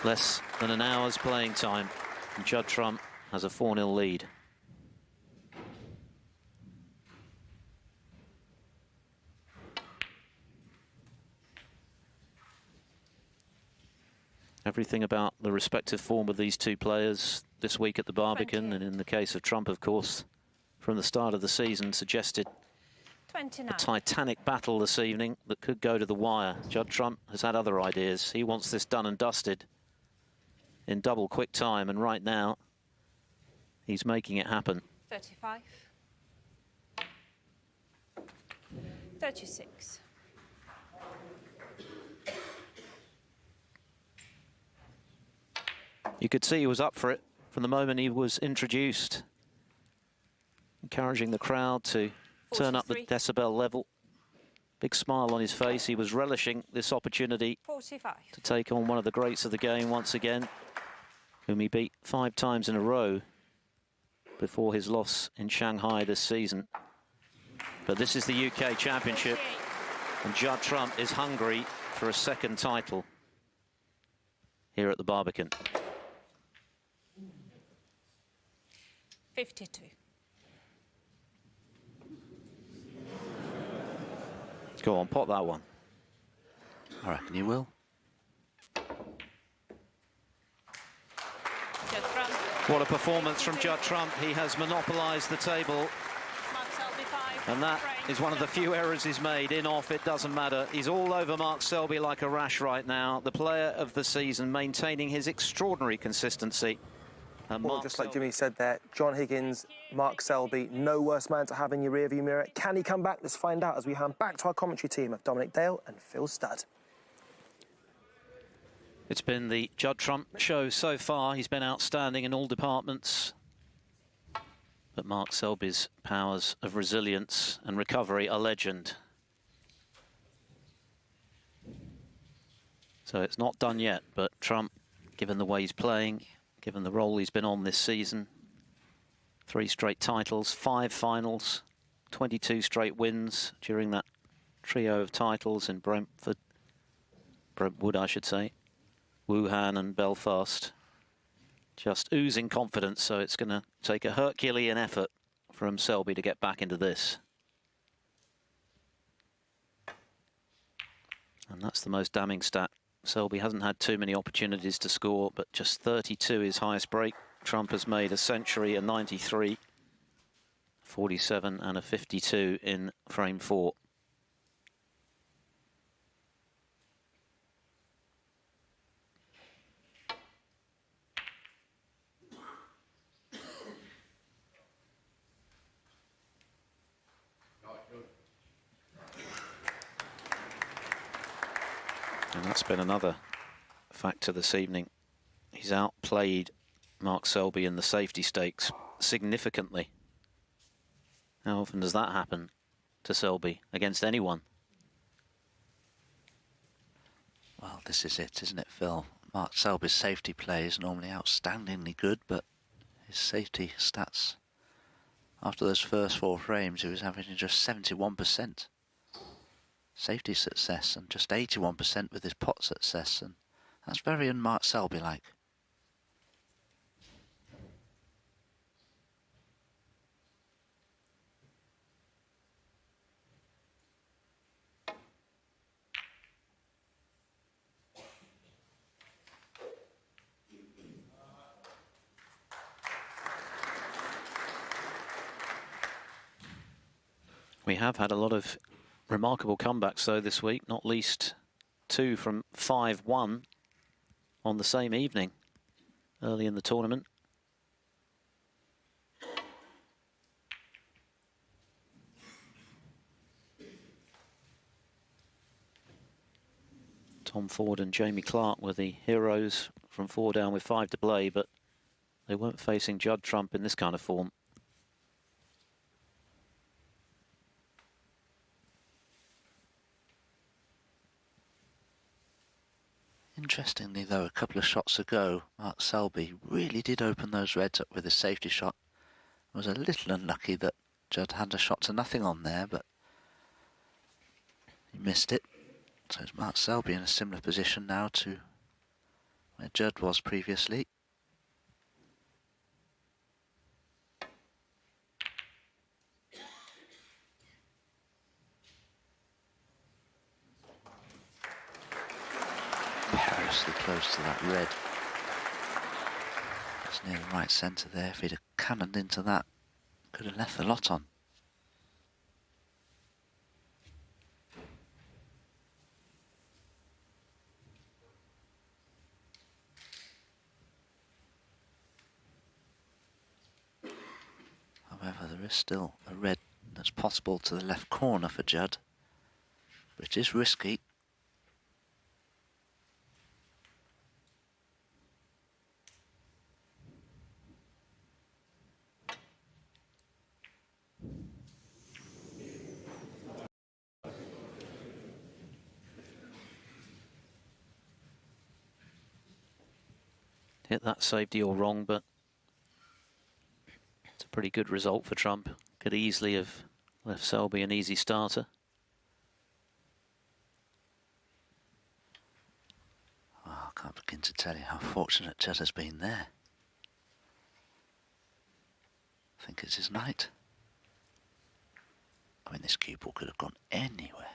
Less than an hour's playing time, and Judd Trump has a 4-0 lead. Everything about the respective form of these two players this week at the Barbican, and in the case of Trump, of course, from the start of the season, suggested a titanic battle this evening that could go to the wire. Judd Trump has had other ideas. He wants this done and dusted in double quick time, and right now he's making it happen. 35. 36. You could see he was up for it from the moment he was introduced, encouraging the crowd to turn up the decibel level. Big smile on his face. He was relishing this opportunity 45. to take on one of the greats of the game once again, whom he beat 5 times in a row before his loss in Shanghai this season. But this is the UK Championship, and Judd Trump is hungry for a second title here at the Barbican. 52. Go on, pot that one. I reckon you will. What a performance from Judd Trump. He has monopolised the table. And that is one of the few errors he's made. In, off, it doesn't matter. He's all over Mark Selby like a rash right now. The player of the season, maintaining his extraordinary consistency. And well, just like Jimmy said there, John Higgins, Mark Selby, no worse man to have in your rearview mirror. Can he come back? Let's find out as we hand back to our commentary team of Dominic Dale and Phil Studd. It's been the Judd Trump show so far. He's been outstanding in all departments. But Mark Selby's powers of resilience and recovery are legend. So it's not done yet, but Trump, given the way he's playing, given the role he's been on this season, 3 straight titles, 5 finals, 22 straight wins during that trio of titles in Brentwood, I should say, Wuhan and Belfast. Just oozing confidence, so it's going to take a Herculean effort from Selby to get back into this. And that's the most damning stat. Selby hasn't had too many opportunities to score, but just 32 his highest break. Trump has made a century, a 93, 47 and a 52 in frame 4. And that's been another factor this evening. He's outplayed Mark Selby in the safety stakes significantly. How often does that happen to Selby against anyone? Well, this is it, isn't it, Phil? Mark Selby's safety play is normally outstandingly good, but his safety stats, after those first 4 frames, he was averaging just 71%. Safety success and just 81% with his pot success, and that's very un-Mark Selby-like. We have had a lot of remarkable comebacks, though, this week, not least 2 from 5-1 on the same evening early in the tournament. Tom Ford and Jamie Clark were the heroes from 4 down with 5 to play, but they weren't facing Judd Trump in this kind of form. Interestingly, though, a couple of shots ago, Mark Selby really did open those reds up with a safety shot. It was a little unlucky that Judd had a shot to nothing on there, but he missed it. So it's Mark Selby in a similar position now to where Judd was previously. Perilously close to that red. It's near the right centre there. If he'd have cannoned into that, could have left the lot on. However, there is still a red that's possible to the left corner for Judd, but it is risky. Hit that safety or wrong, but it's a pretty good result for Trump. Could easily have left Selby an easy starter. Oh, I can't begin to tell you how fortunate Judd has been there. I think it's his night. I mean, this cue ball could have gone anywhere.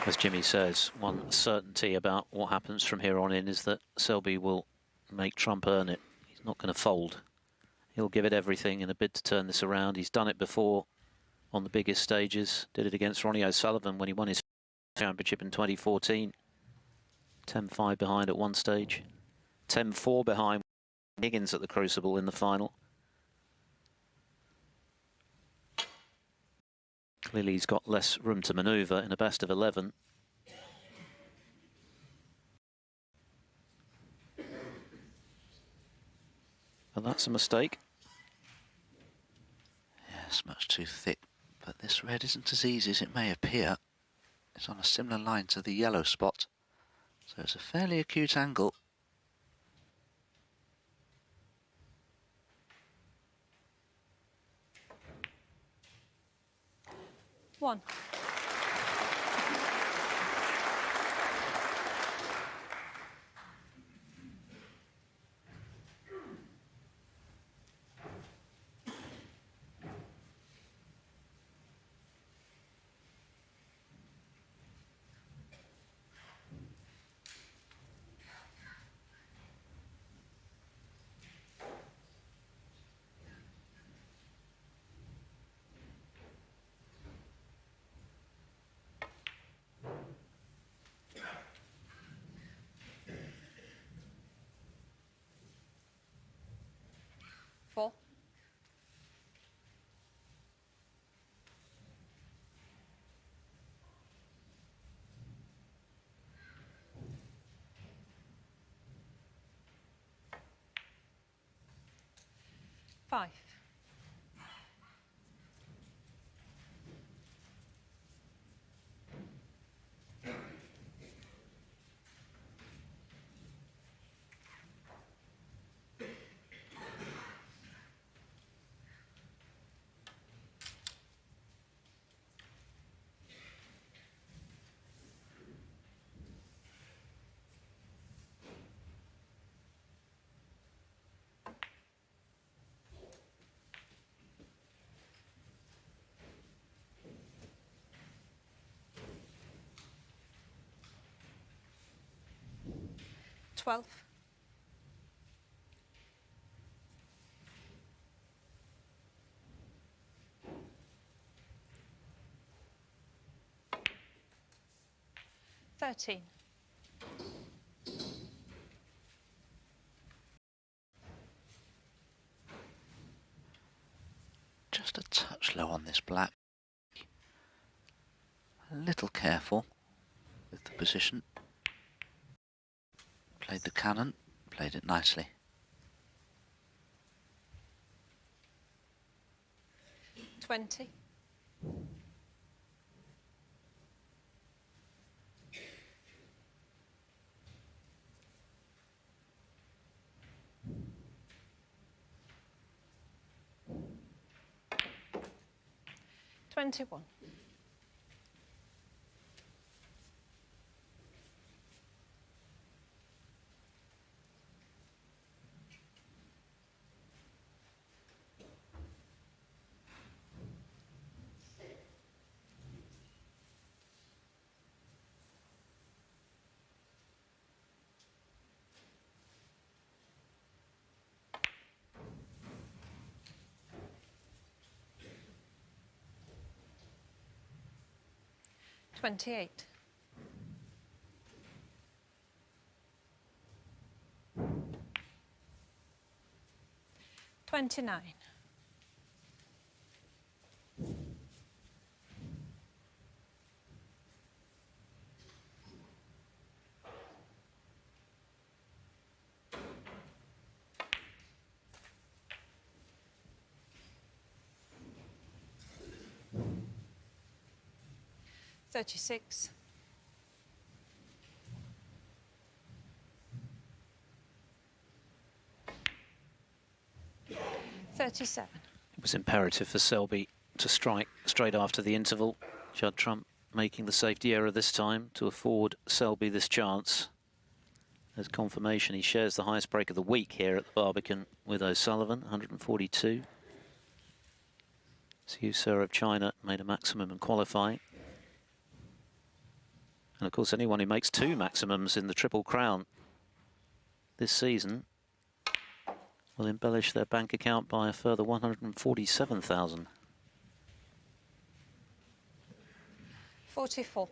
As Jimmy says, one certainty about what happens from here on in is that Selby will make Trump earn it. He's not going to fold. He'll give it everything in a bid to turn this around. He's done it before on the biggest stages. Did it against Ronnie O'Sullivan when he won his championship in 2014. 10-5 behind at one stage. 10-4 behind Higgins at the Crucible in the final. Clearly he's got less room to manoeuvre in a best of 11. And that's a mistake. Yes, much too thick, but this red isn't as easy as it may appear. It's on a similar line to the yellow spot, so it's a fairly acute angle. One. Four. Five. 12. $13. Just a touch low on this black. A little careful with the position. Played the cannon, played it nicely. 20. $21. $28. $29. $36. $37. It was imperative for Selby to strike straight after the interval. Judd Trump making the safety error this time to afford Selby this chance. There's confirmation he shares the highest break of the week here at the Barbican with O'Sullivan, 142. Siu Sir of China made a maximum in qualifying. And of course, anyone who makes 2 maximums in the Triple Crown this season will embellish their bank account by a further 147,000. 44.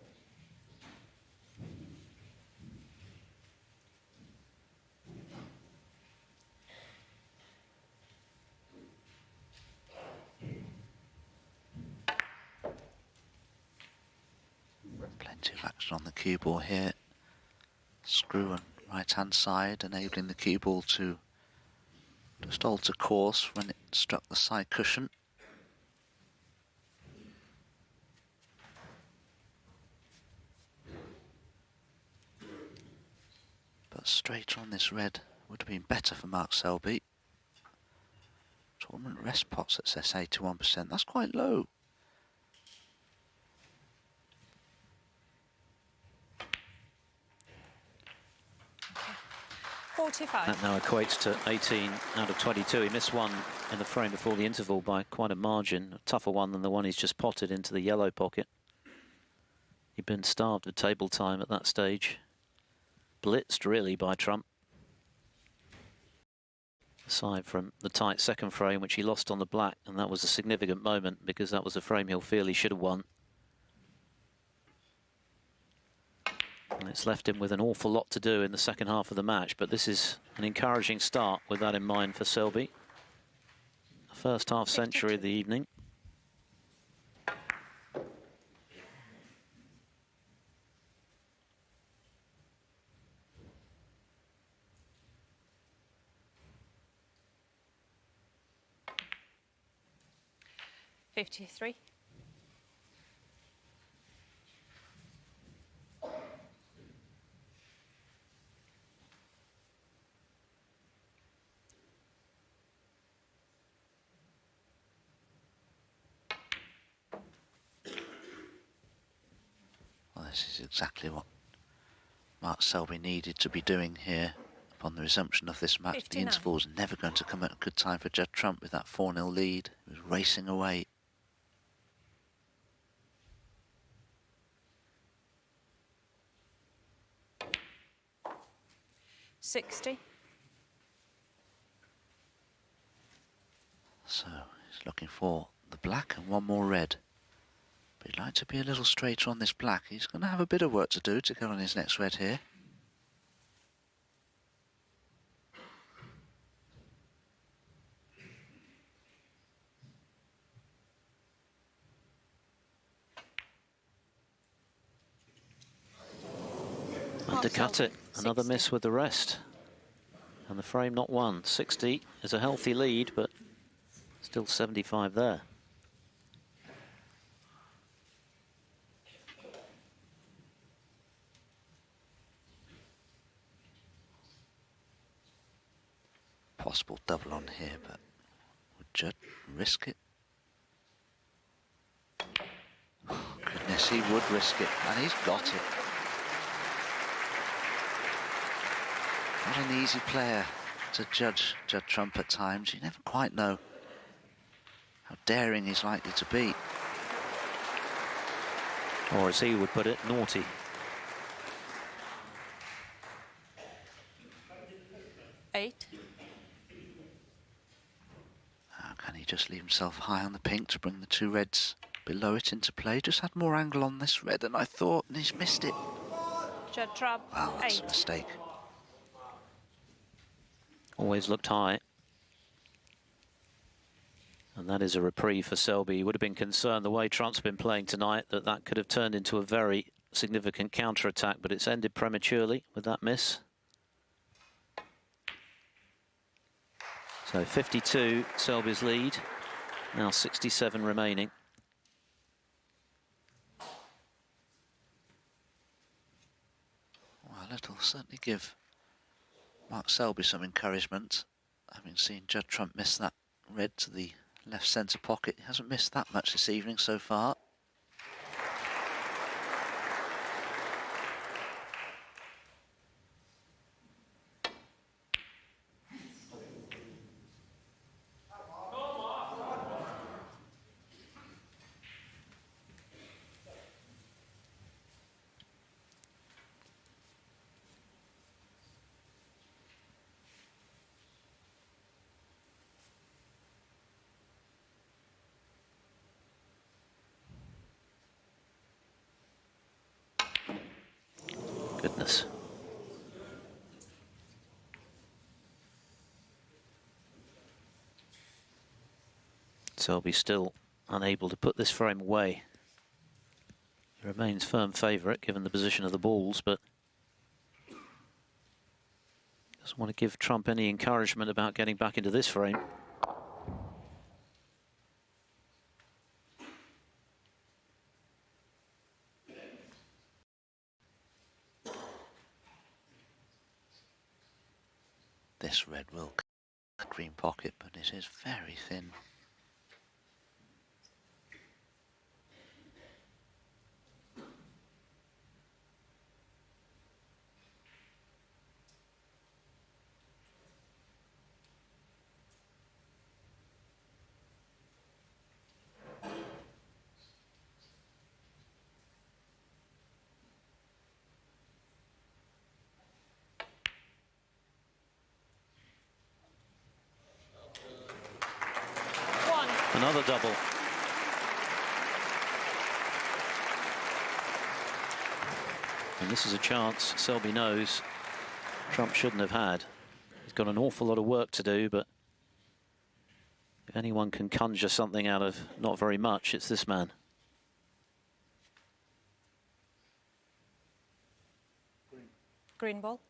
Plenty of action on the cue ball here. Screw on right hand side, enabling the cue ball to just alter course when it struck the side cushion. But straighter on this red would have been better for Mark Selby. Tournament rest pots, it says 81%. That's quite low. $45. That now equates to 18 out of 22. He missed one in the frame before the interval by quite a margin, a tougher one than the one he's just potted into the yellow pocket. He'd been starved of table time at that stage. Blitzed really by Trump. Aside from the tight second frame, which he lost on the black, and that was a significant moment because that was a frame he'll feel he should have won. And it's left him with an awful lot to do in the second half of the match, but this is an encouraging start with that in mind for Selby. The first half century of the evening. $53. Well, this is exactly what Mark Selby needed to be doing here upon the resumption of this match. 59. The interval was never going to come at a good time for Judd Trump with that 4-0 lead. He was racing away. 60. So he's looking for the black and one more red. But he'd like to be a little straighter on this black. He's going to have a bit of work to do to go on his next red here. Undercut it. Another 60. miss with the rest. And the frame not won. 60 is a healthy lead, but still 75 there. Possible double on here, but would Judd risk it? Oh, goodness, he would risk it, and he's got it. Not an easy player to judge Judd Trump at times. You never quite know how daring he's likely to be. Or as he would put it, naughty. Eight. Can he just leave himself high on the pink to bring the two reds below it into play? Just had more angle on this red than I thought, and he's missed it. Judd Trump. Wow, that's 8. a mistake. Always looked high. And that is a reprieve for Selby. He would have been concerned the way Trump's been playing tonight that that could have turned into a very significant counter-attack, but it's ended prematurely with that miss. So 52, Selby's lead. Now 67 remaining. Well, it'll certainly give Mark Selby some encouragement, having seen Judd Trump miss that red to the left centre pocket. He hasn't missed that much this evening so far. Goodness. Selby still unable to put this frame away. He remains firm favourite given the position of the balls, but doesn't want to give Trump any encouragement about getting back into this frame. This red will cut the green pocket, but it is very thin. Another double. And this is a chance Selby knows Trump shouldn't have had. He's got an awful lot of work to do, but if anyone can conjure something out of not very much, it's this man. Green ball.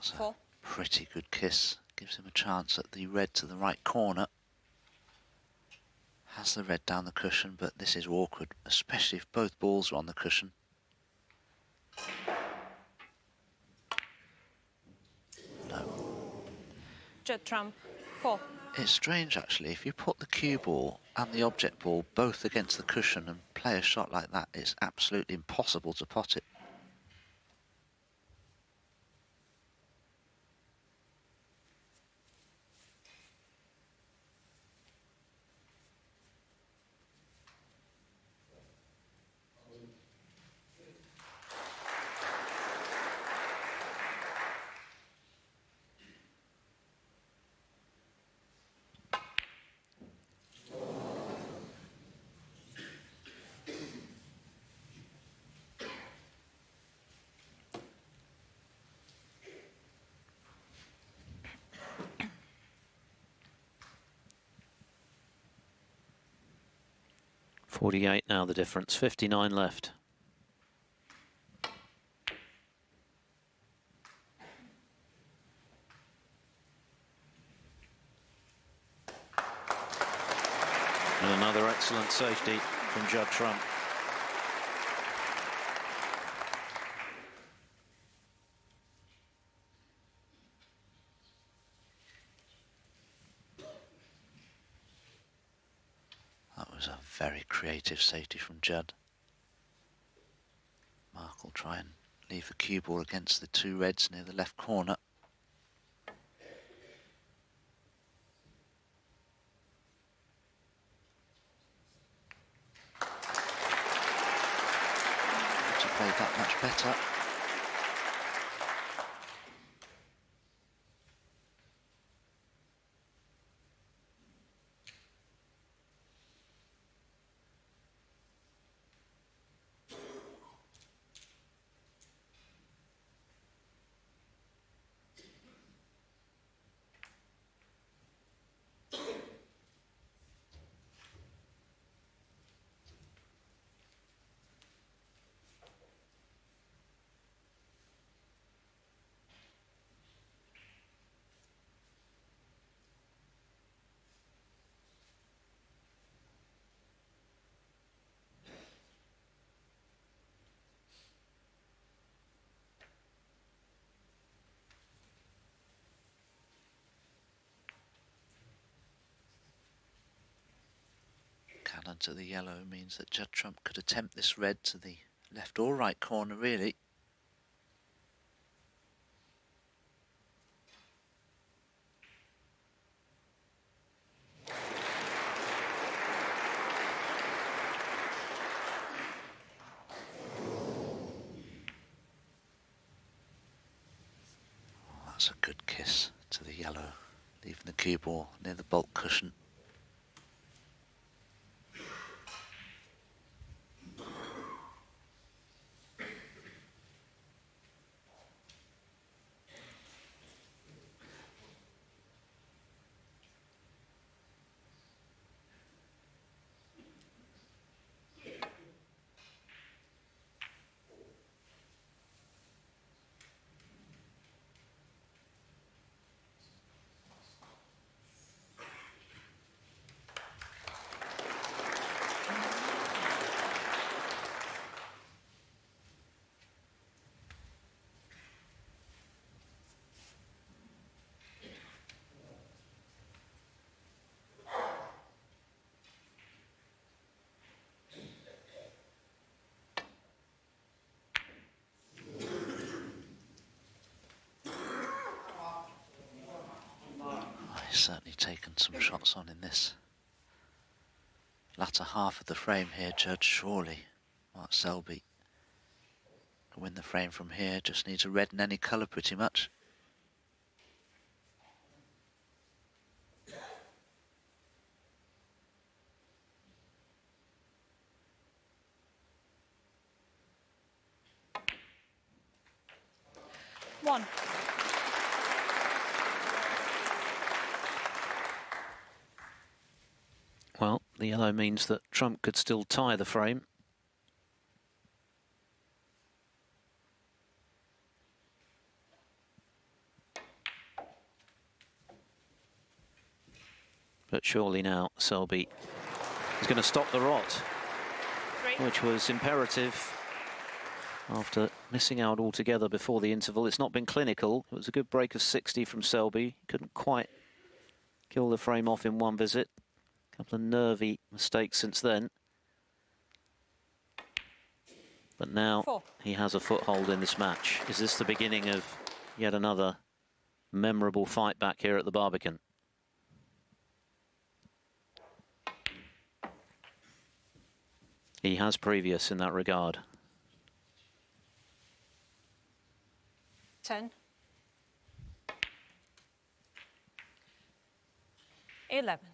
That's a 4. pretty good kiss. Gives him a chance at the red to the right corner. Has the red down the cushion, but this is awkward, especially if both balls are on the cushion. No. Judd Trump. 4. It's strange, actually. If you put the cue ball and the object ball both against the cushion and play a shot like that, it's absolutely impossible to pot it. 48 now the difference, 59 left. And another excellent safety from Judd Trump. That was a very creative safety from Judd. Mark will try and leave the cue ball against the two reds near the left corner. To play that much better. Cannon to the yellow means that Judd Trump could attempt this red to the left or right corner, really. Oh, that's a good kiss to the yellow, leaving the cue ball near the bulk cushion. He's certainly taken some shots on in this latter half of the frame here, Judd. Surely Mark Selby can win the frame from here. Just needs a red in any colour pretty much. One. Well, the yellow means that Trump could still tie the frame. But surely now Selby is going to stop the rot, which was imperative after missing out altogether before the interval. It's not been clinical. It was a good break of 60 from Selby. Couldn't quite kill the frame off in one visit. A couple of nervy mistakes since then. But now he has a foothold in this match. Is this the beginning of yet another memorable fight back here at the Barbican? He has previous in that regard. 10. 11.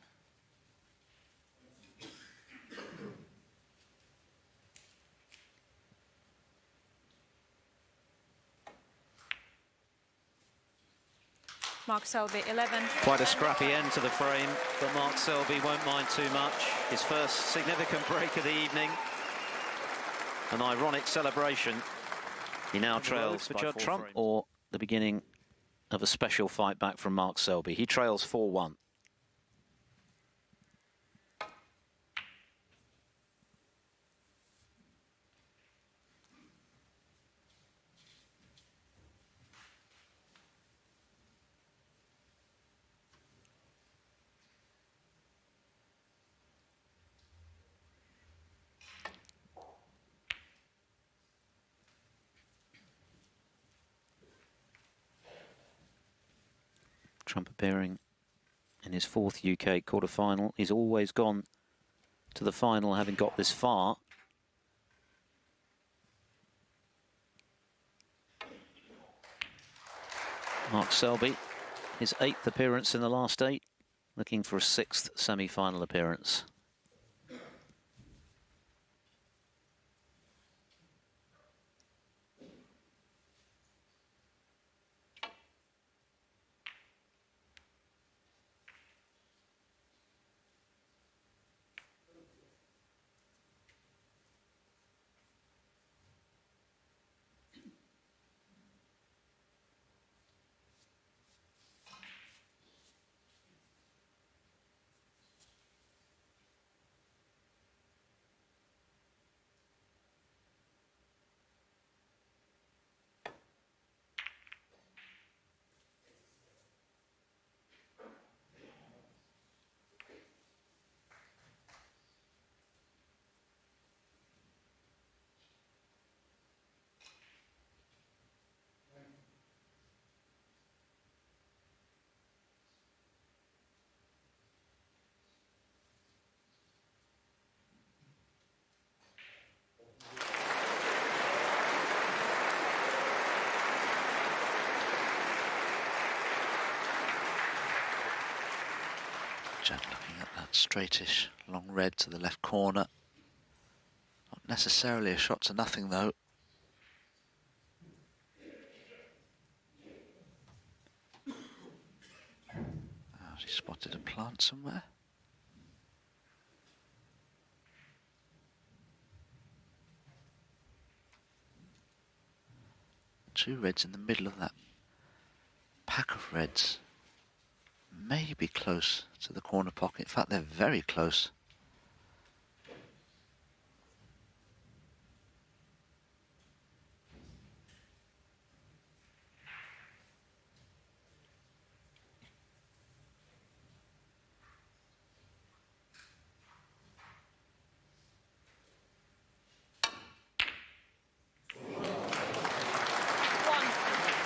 Mark Selby, 11. Quite a scrappy end to the frame, but Mark Selby won't mind too much. His first significant break of the evening. An ironic celebration. He now trails for Judd Trump, or the beginning of a special fight back from Mark Selby. He trails 4-1. Trump appearing in his 4th UK quarter-final. He's always gone to the final having got this far. Mark Selby, his 8th appearance in the last 8, looking for a 6th semi-final appearance. Judd looking at that straightish long red to the left corner. Not necessarily a shot to nothing though. Oh, she spotted a plant somewhere. Two reds in the middle of that pack of reds. Maybe close to the corner pocket. In fact, they're very close.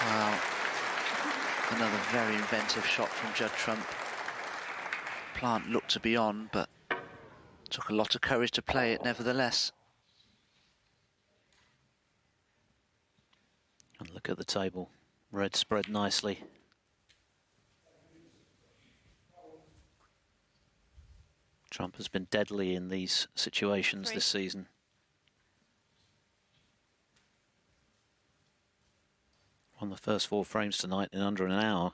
Wow. Another very inventive shot from Judd Trump. Plant looked to be on, but took a lot of courage to play it nevertheless. And look at the table. Red spread nicely. Trump has been deadly in these situations this season. Won the first 4 frames tonight in under an hour.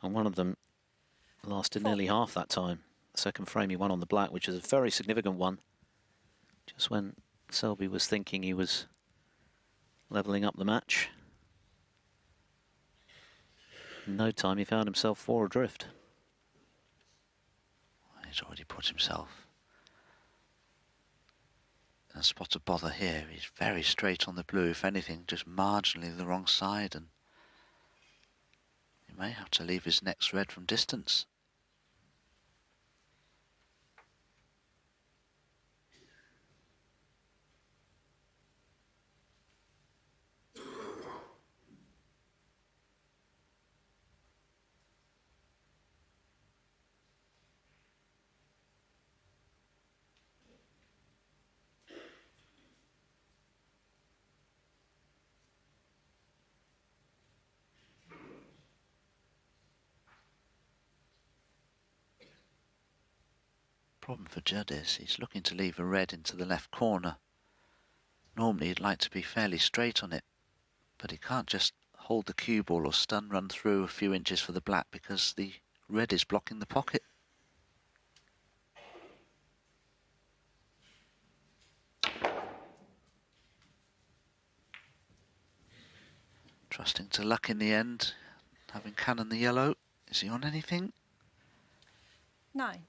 And one of them lasted nearly half that time. The second frame he won on the black, which is a very significant one. Just when Selby was thinking he was levelling up the match. In no time he found himself 4 adrift. He's already put himself in a spot of bother here. He's very straight on the blue, if anything, just marginally the wrong side, and he may have to leave his next red from distance. Problem for Judd is he's looking to leave a red into the left corner. Normally he'd like to be fairly straight on it, but he can't just hold the cue ball or stun run through a few inches for the black because the red is blocking the pocket. Trusting to luck in the end, having cannon the yellow. Is he on anything? 9.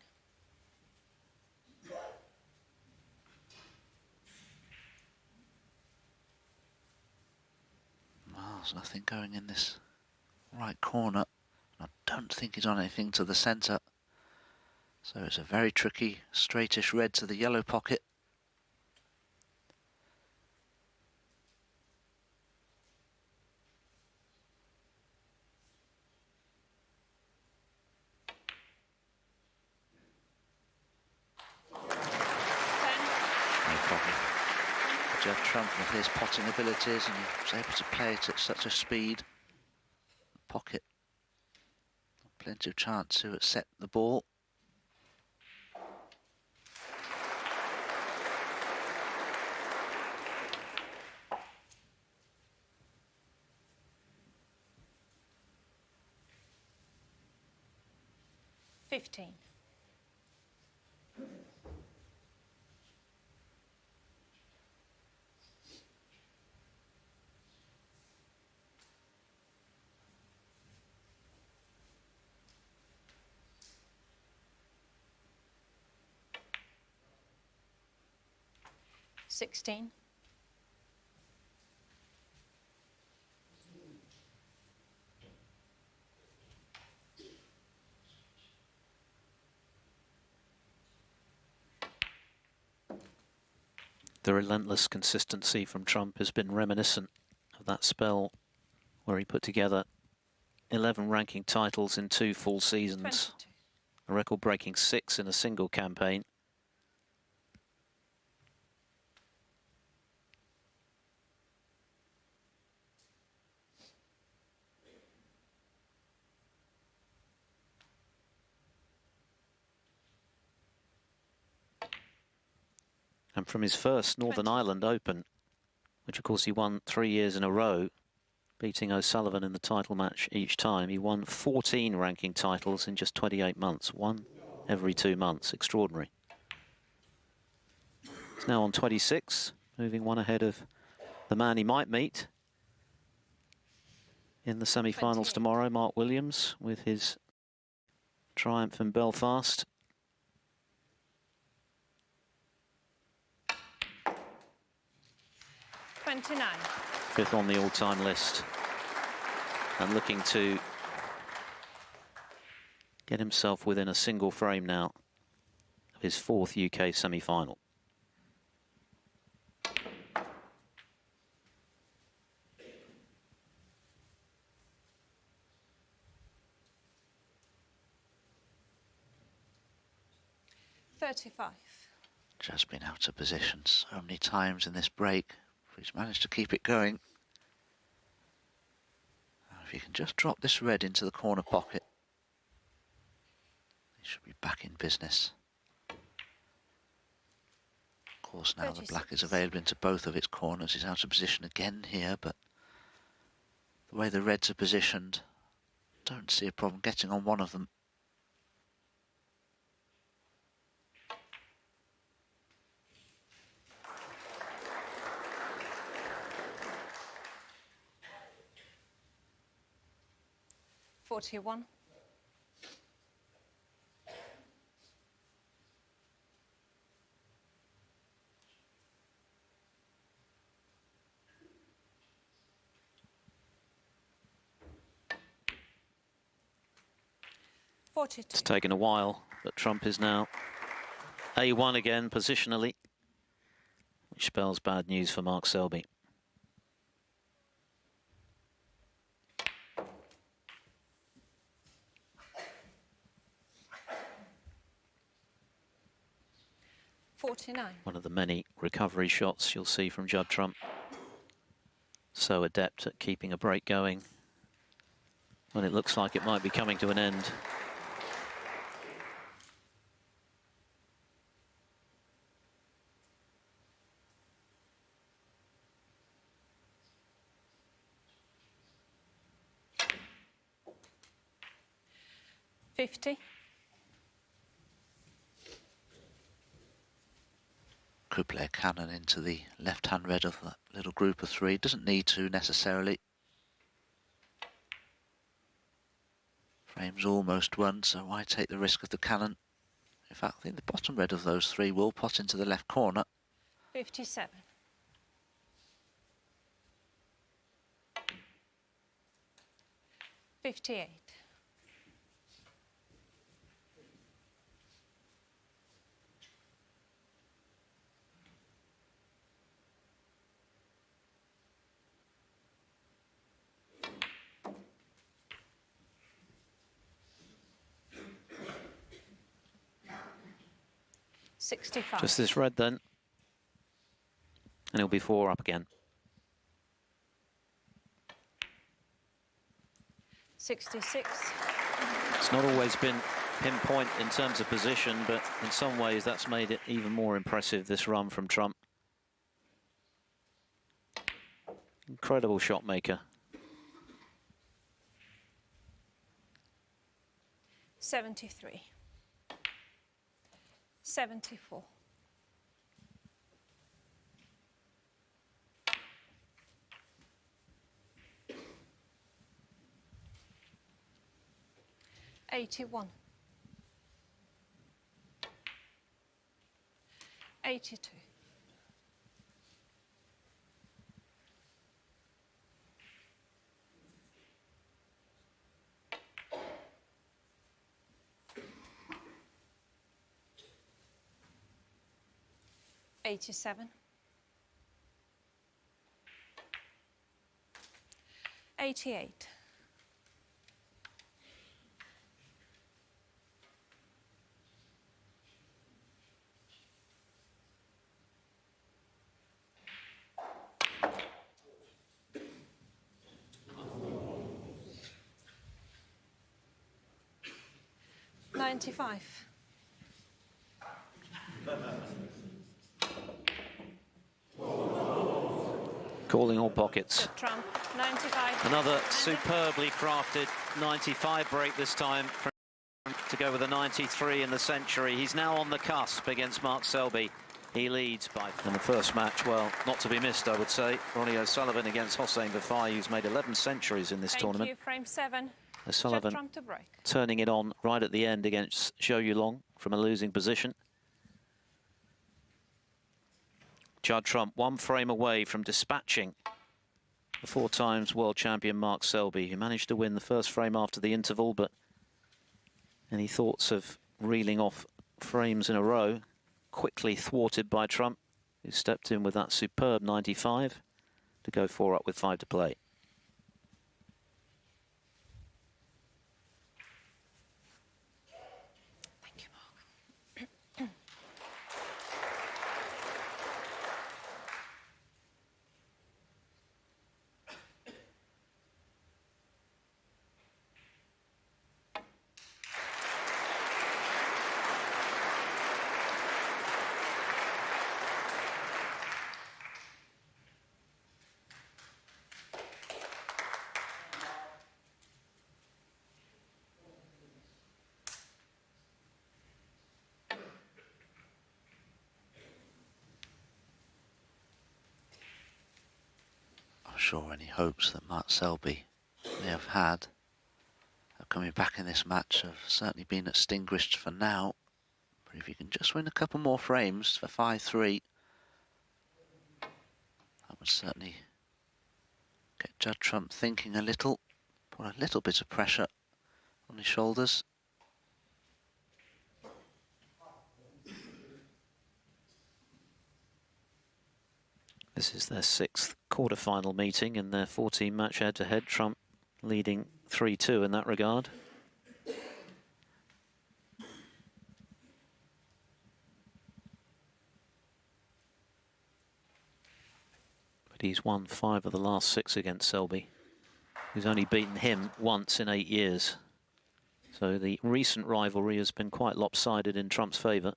Well, there's nothing going in this right corner. I don't think he's on anything to the centre. So it's a very tricky, straightish red to the yellow pocket. Judd Trump with his potting abilities, and he was able to play it at such a speed. Pocket, plenty of chance to set the ball. $15. $16. The relentless consistency from Trump has been reminiscent of that spell where he put together 11 ranking titles in 2 full seasons, 22. a record-breaking 6 in a single campaign. And from his first Northern 20. Ireland Open, which of course he won 3 years in a row, beating O'Sullivan in the title match each time, he won 14 ranking titles in just 28 months, 1 every 2 months. Extraordinary. He's now on 26, moving 1 ahead of the man he might meet in the semi-finals 28. tomorrow, Mark Williams, with his triumph in Belfast. $29. 5th on the all-time list, and looking to get himself within a single frame now of his 4th UK semi-final. $35. Just been out of position so many times in this break. He's managed to keep it going. Now, if he can just drop this red into the corner pocket, he should be back in business. Of course, now 36. the black is available into both of its corners. He's out of position again here, but the way the reds are positioned, don't see a problem getting on one of them. $41. It's taken a while, but Trump is now A1 again positionally, which spells bad news for Mark Selby. $49. One of the many recovery shots you'll see from Judd Trump. So adept at keeping a break going when it looks like it might be coming to an end. 50. Could play a cannon into the left-hand red of that little group of three. Doesn't need to necessarily. Frame's almost won, so why take the risk of the cannon? In fact, I think the bottom red of those three will pot into the left corner. 57. $58. $65. Just this red then. And he'll be 4 up again. 66. It's not always been pinpoint in terms of position, but in some ways that's made it even more impressive, this run from Trump. Incredible shot maker. 73. 74. $81. 82. 87. 88. 95. Calling all pockets. Trump, 95. Another superbly crafted 95 break this time to go with a 93 in the century. He's now on the cusp against Mark Selby. He leads by... And the first match, well, not to be missed, I would say. Ronnie O'Sullivan against Hossein Bafai, who's made 11 centuries in this tournament. Thank you, frame 7. O'Sullivan Trump to break. turning it on right at the end against Zhou Yulong from a losing position. Judd Trump 1 frame away from dispatching the 4 times world champion Mark Selby, who managed to win the first frame after the interval, but any thoughts of reeling off frames in a row quickly thwarted by Trump, who stepped in with that superb 95 to go 4 up with 5 to play. Thank you, Mark. I'm sure any hopes that Mark Selby may have had of coming back in this match have certainly been extinguished for now. But if you can just win a couple more frames for 5-3, that would certainly get Judd Trump thinking a little, put a little bit of pressure on his shoulders. This is their 6th quarter-final meeting in their 14-match head-to-head. Trump leading 3-2 in that regard. But he's won 5 of the last 6 against Selby, who's only beaten him once in 8 years. So the recent rivalry has been quite lopsided in Trump's favour.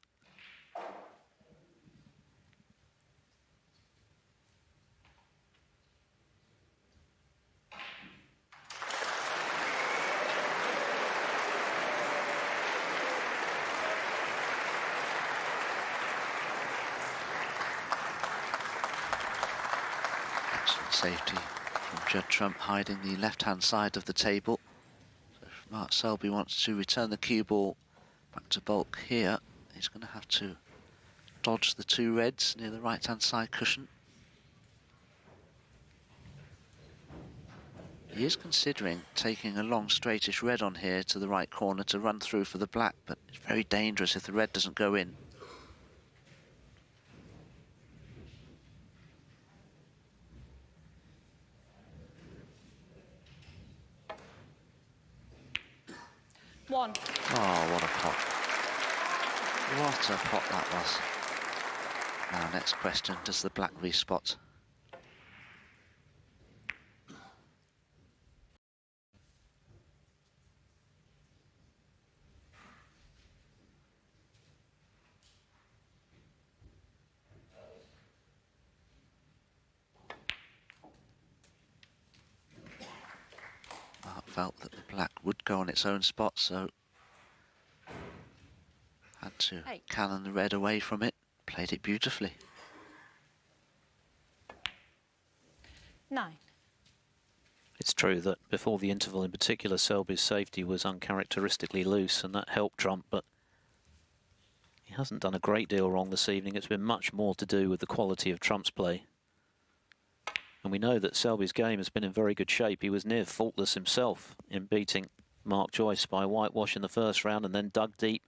Safety from Judd Trump hiding the left-hand side of the table. So if Mark Selby wants to return the cue ball back to bulk here, he's going to have to dodge the two reds near the right-hand side cushion. He is considering taking a long straightish red on here to the right corner to run through for the black, but it's very dangerous if the red doesn't go in. One. Oh, what a pot. What a pot that was. Now, next question, does the black respot? Mark felt that the black would go on its own spot, so had to cannon the red away from it. Played it beautifully. 9. It's true that before the interval in particular, Selby's safety was uncharacteristically loose, and that helped Trump, but he hasn't done a great deal wrong this evening. It's been much more to do with the quality of Trump's play. And we know that Selby's game has been in very good shape. He was near faultless himself in beating Mark Joyce by whitewash in the first round, and then dug deep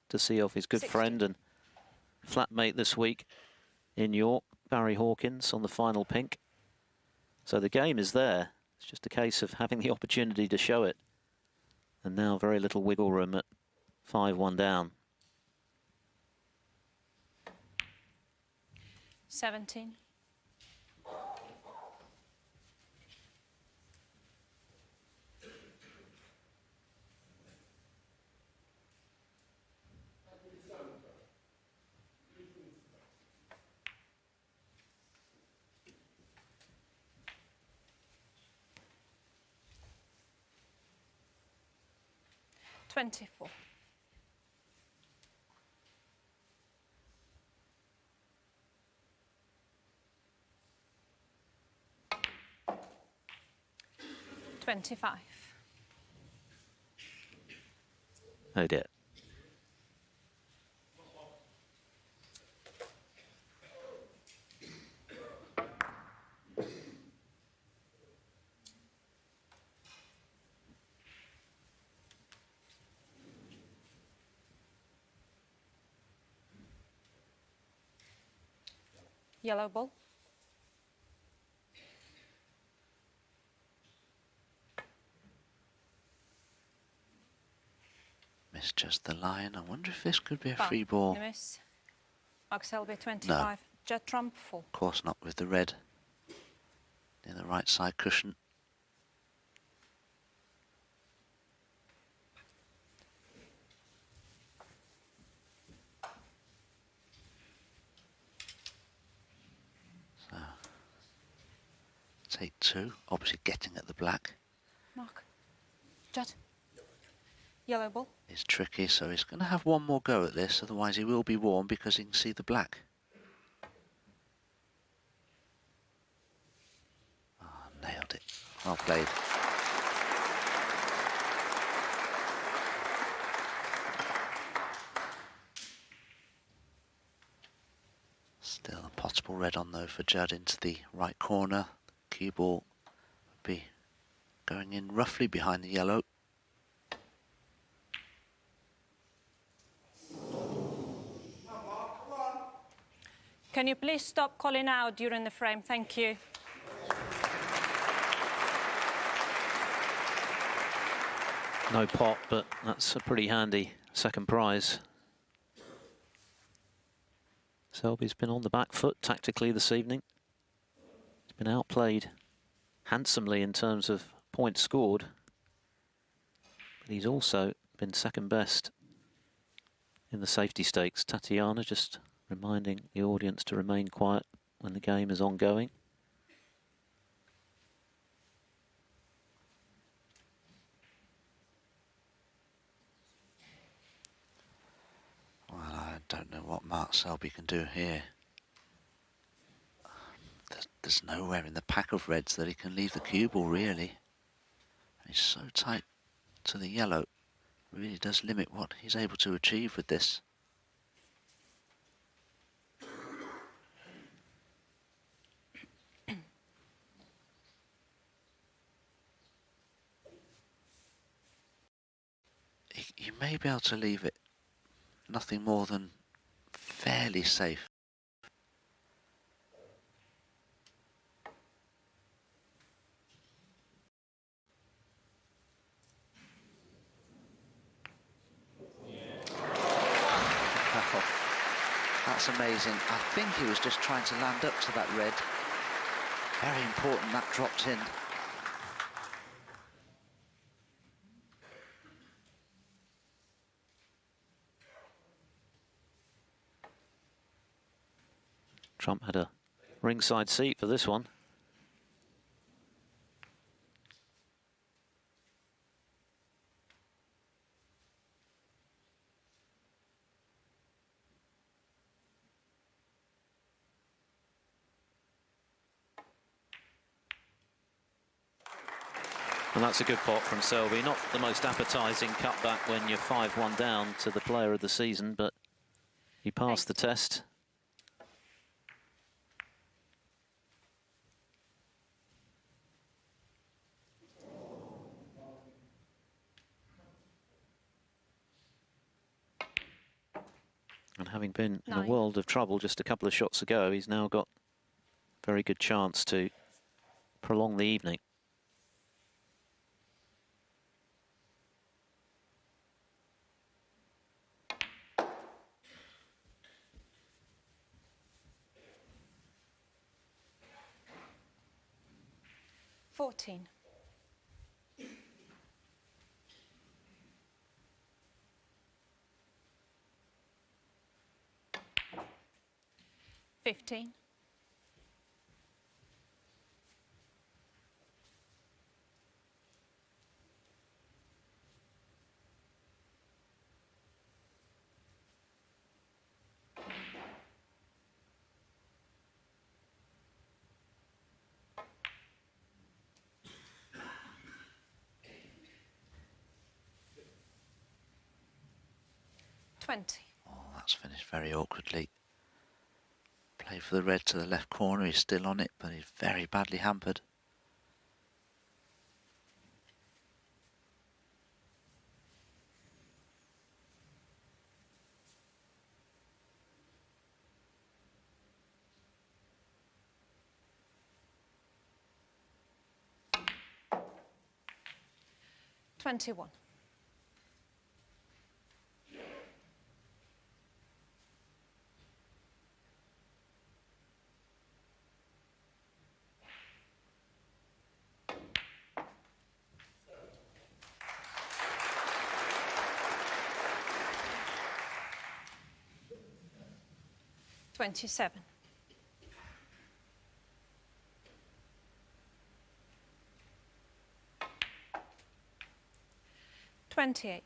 to see off his good 60. friend and flatmate this week in York, Barry Hawkins, on the final pink. So the game is there. It's just a case of having the opportunity to show it. And now very little wiggle room at 5-1 down. 17. $24. $25. Oh dear. Yellow ball. Missed just the line. I wonder if this could be a Ball. free ball. No miss. Mark Selby 25. Judd Trump 4. Of course not with the red near the right side cushion. So, take 2, obviously getting at the black. Mark. Judd. Yellow ball. Is tricky, so he's going to have one more go at this, otherwise he will be warm because he can see the black. Oh, nailed it. Well played. Still a possible red on though for Judd into the right corner. Cue ball would be going in roughly behind the yellow. Can you please stop calling out during the frame? Thank you. No pot, but that's a pretty handy second prize. Selby's been on the back foot tactically this evening. He's been outplayed handsomely in terms of points scored. But he's also been second best in the safety stakes. Tatiana just reminding the audience to remain quiet when the game is ongoing. Well, I don't know what Mark Selby can do here. The There's nowhere in the pack of reds that he can leave the cue ball, really. And he's so tight to the yellow. Really does limit what he's able to achieve with this. You may be able to leave it nothing more than fairly safe. That's amazing. I think he was just trying to land up to that red. Very important that dropped in. Trump had a ringside seat for this one. And that's a good pot from Selby. Not the most appetising cutback when you're 5-1 down to the player of the season, but he passed the test. And having been in a world of trouble just a couple of shots ago, he's now got a very good chance to prolong the evening. $14. 15. 20. Oh, that's finished very awkwardly. Play for the red to the left corner. He's still on it, but he's very badly hampered. $21. 27. 28.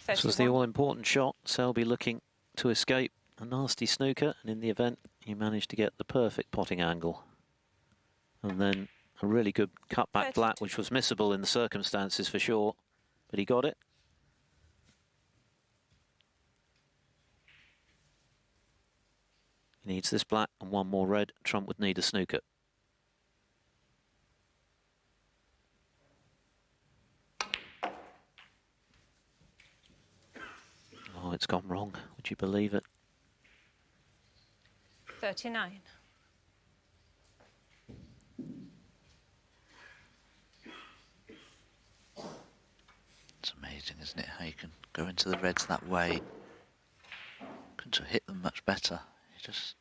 31. This was the all-important shot. Selby looking to escape a nasty snooker, and in the event, he managed to get the perfect potting angle. And then a really good cut-back flat, which was missable in the circumstances for sure, but he got it. He needs this black and one more red. Trump would need a snooker. Oh, it's gone wrong. Would you believe it? 39. It's amazing, isn't it, how you can go into the reds that way. Couldn't have hit them much better. He just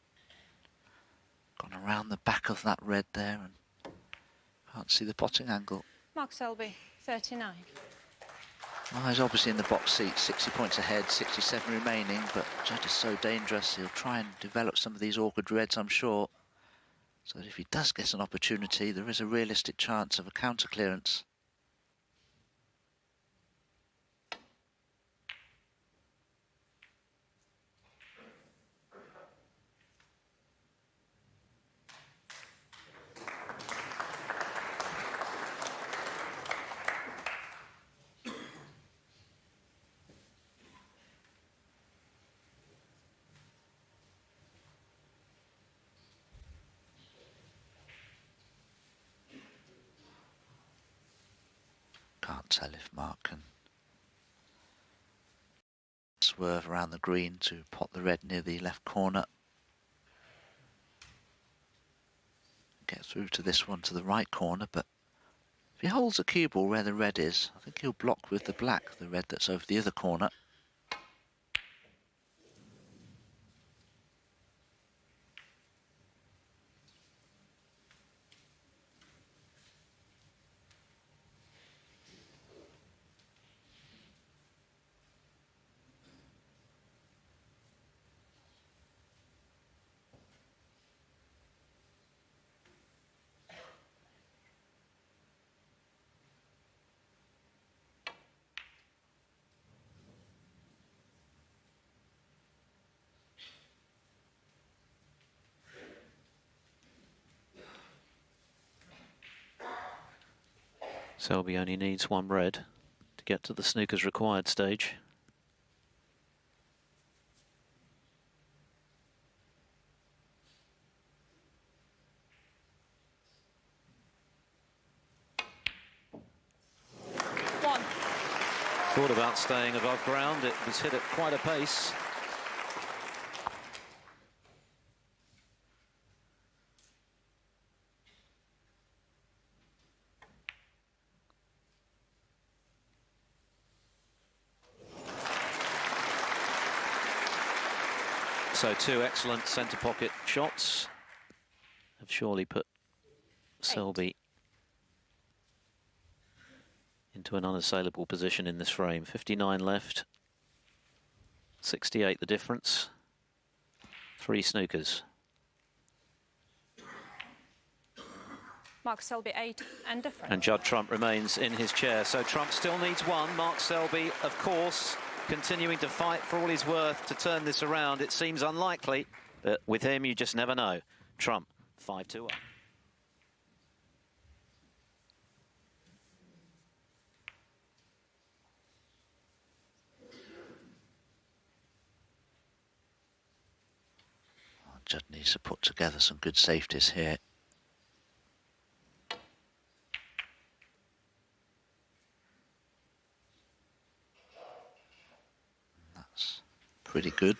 gone around the back of that red there and can't see the potting angle. Mark Selby, 39. Well, he's obviously in the box seat, 60 points ahead, 67 remaining, but Judd is so dangerous. He'll try and develop some of these awkward reds, I'm sure. So that if he does get an opportunity, there is a realistic chance of a counter clearance. Can't tell if Mark can swerve around the green to pot the red near the left corner. Get through to this one to the right corner, but if he holds the cue ball where the red is, I think he'll block with the black, the red that's over the other corner. Selby only needs one red to get to the snooker's required stage. One. Thought about staying above ground. It was hit at quite a pace. So two excellent centre pocket shots have surely put Selby into an unassailable position in this frame. 59 left, 68 the difference, 3 snookers. Mark Selby 8 and different. And Judd Trump remains in his chair. So Trump still needs one. Mark Selby, of course, continuing to fight for all he's worth to turn this around. It seems unlikely, but with him, you just never know. Trump, 5-2 up. Judd needs to put together some good safeties here. That's pretty good.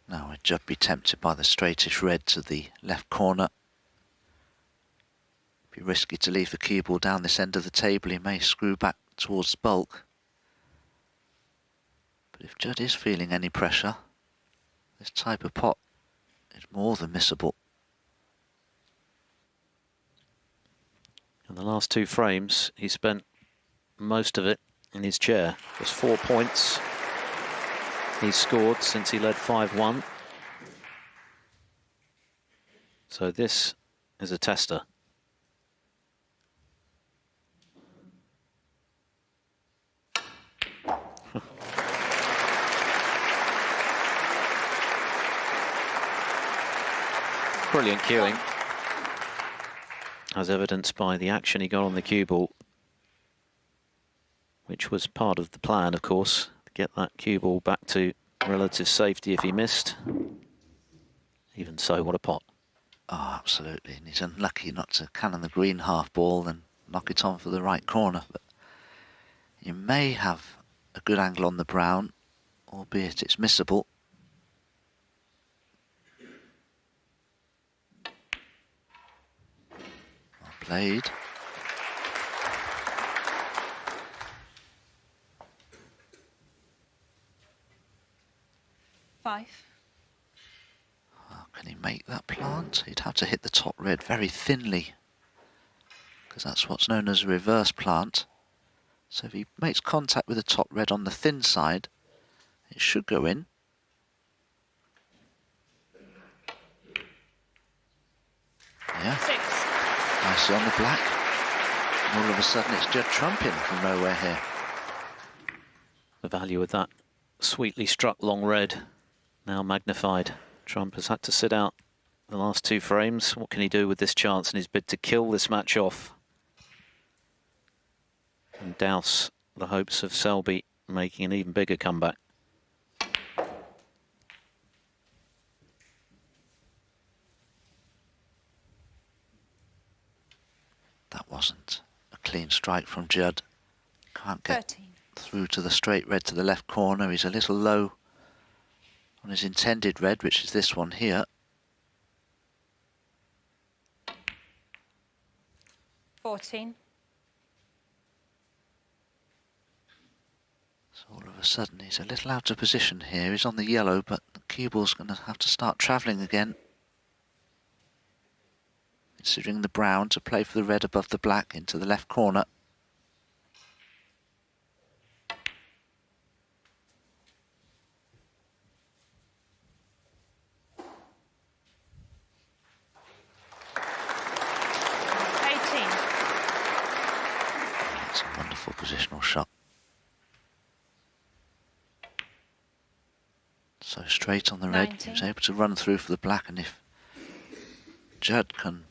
Now would Judd be tempted by the straightish red to the left corner? Be risky to leave the cue ball down this end of the table. He may screw back towards bulk. But if Judd is feeling any pressure, this type of pot is more than missable. In the last 2 frames, he spent most of it in his chair. Just 4 points he's scored since he led 5-1. So this is a tester. Brilliant cueing, as evidenced by the action he got on the cue ball, which was part of the plan, of course. The get that cue ball back to relative safety if he missed. Even so, what a pot. Oh, absolutely. And he's unlucky not to cannon the green half ball and knock it on for the right corner. But you may have a good angle on the brown, albeit it's missable. Well played. Five. Oh, can he make that plant? He'd have to hit the top red very thinly, because that's what's known as a reverse plant. So if he makes contact with the top red on the thin side, it should go in. Yeah. Six. Nicely on the black. And all of a sudden it's Judd Trump in from nowhere here. The value of that sweetly struck long red now magnified. Trump has had to sit out the last two frames. What can he do with this chance in his bid to kill this match off and douse the hopes of Selby making an even bigger comeback? That wasn't a clean strike from Judd. Can't get 13. through to the straight red to the left corner. He's a little low on his intended red, which is this one here. 14. So all of a sudden he's a little out of position here. He's on the yellow, but the cue ball's going to have to start travelling again. Considering the brown to play for the red above the black into the left corner. That's a wonderful positional shot. So straight on the red, 19. he was able to run through for the black, and if Judd can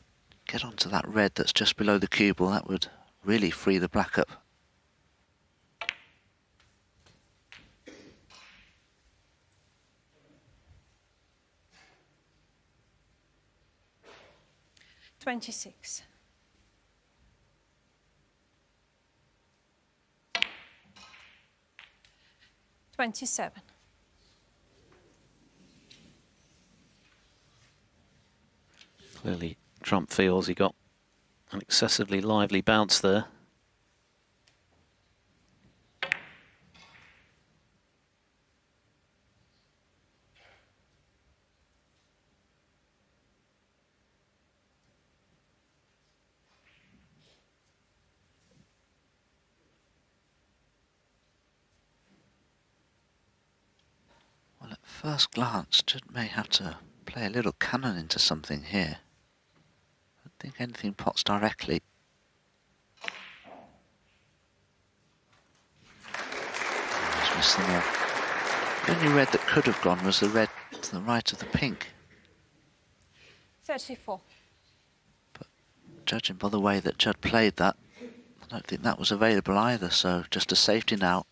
get onto that red that's just below the cue ball, that would really free the black up. $26. $27. Clearly, Trump feels he got an excessively lively bounce there. Well, at first glance, Judd may have to play a little cannon into something here. I don't think anything pots directly. He's missed them all. The only red that could have gone was the red to the right of the pink. 34. But judging by the way that Judd played that, I don't think that was available either, so just a safety now.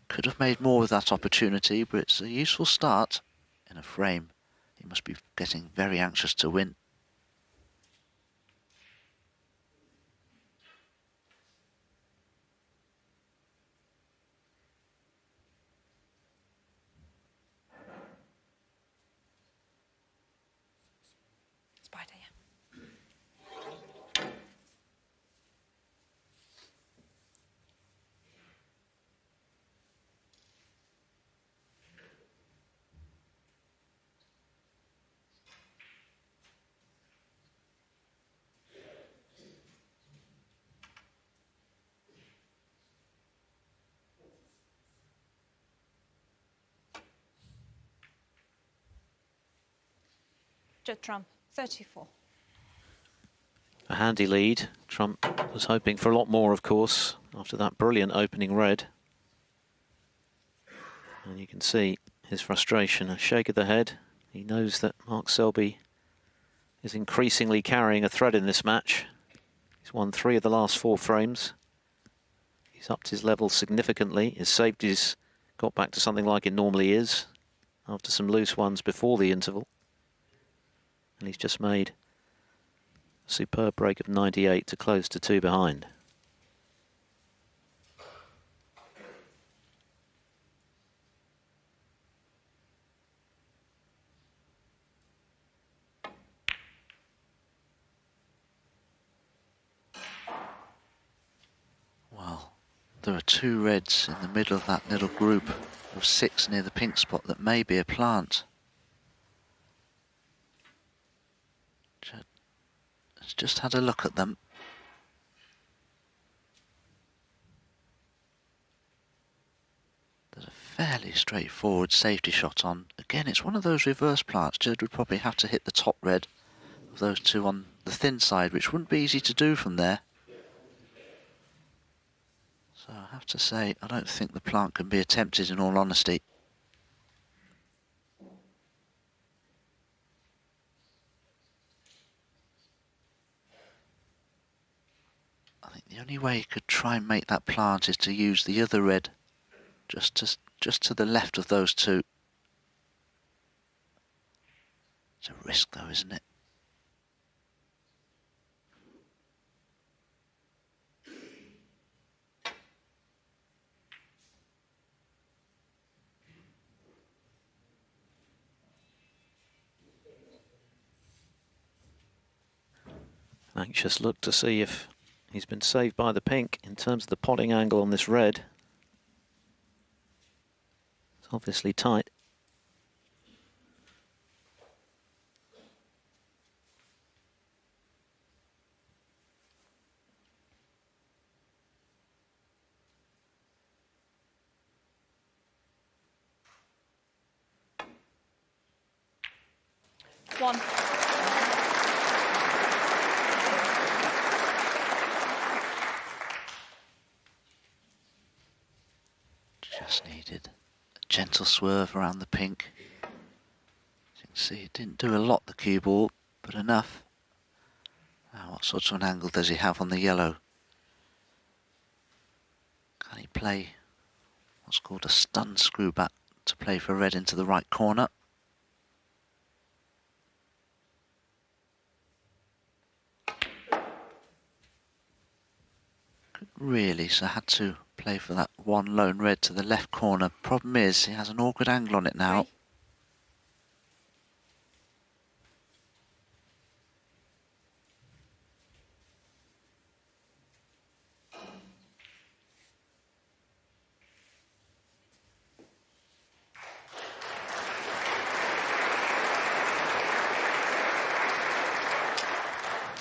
Could have made more with that opportunity, but it's a useful start in a frame. He must be getting very anxious to win. Spider, yeah. Judd Trump, 34. A handy lead. Trump was hoping for a lot more, of course, after that brilliant opening red. And you can see his frustration, a shake of the head. He knows that Mark Selby is increasingly carrying a thread in this match. He's won 3 of the last 4 frames. He's upped his level significantly. He's saved his got back to something like it normally is after some loose ones before the interval. And he's just made a superb break of 98 to close to 2 behind. Well, there are 2 reds in the middle of that little group of 6 near the pink spot that may be a plant. Judd has just had a look at them. There's a fairly straightforward safety shot on. Again, it's one of those reverse plants. Judd would probably have to hit the top red of those 2 on the thin side, which wouldn't be easy to do from there. So I have to say, I don't think the plant can be attempted, in all honesty. I think the only way you could try and make that plant is to use the other red just to the left of those 2. It's a risk though, isn't it? Anxious look to see if he's been saved by the pink in terms of the potting angle on this red. It's obviously tight. One. Just needed a gentle swerve around the pink. As you can see, it didn't do a lot, the cue ball, but enough. Now, what sort of an angle does he have on the yellow? Can he play what's called a stun screw back to play for red into the right corner? Could really, so had to play for that one lone red to the left corner. Problem is, he has an awkward angle on it now.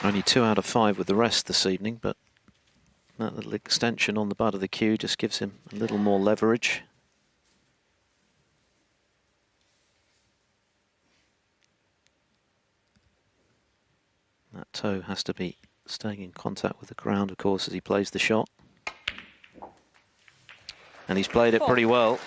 3. Only 2 out of 5 with the rest this evening, but that little extension on the butt of the cue just gives him a little more leverage. That toe has to be staying in contact with the ground, of course, as he plays the shot. And he's played it 4. pretty well.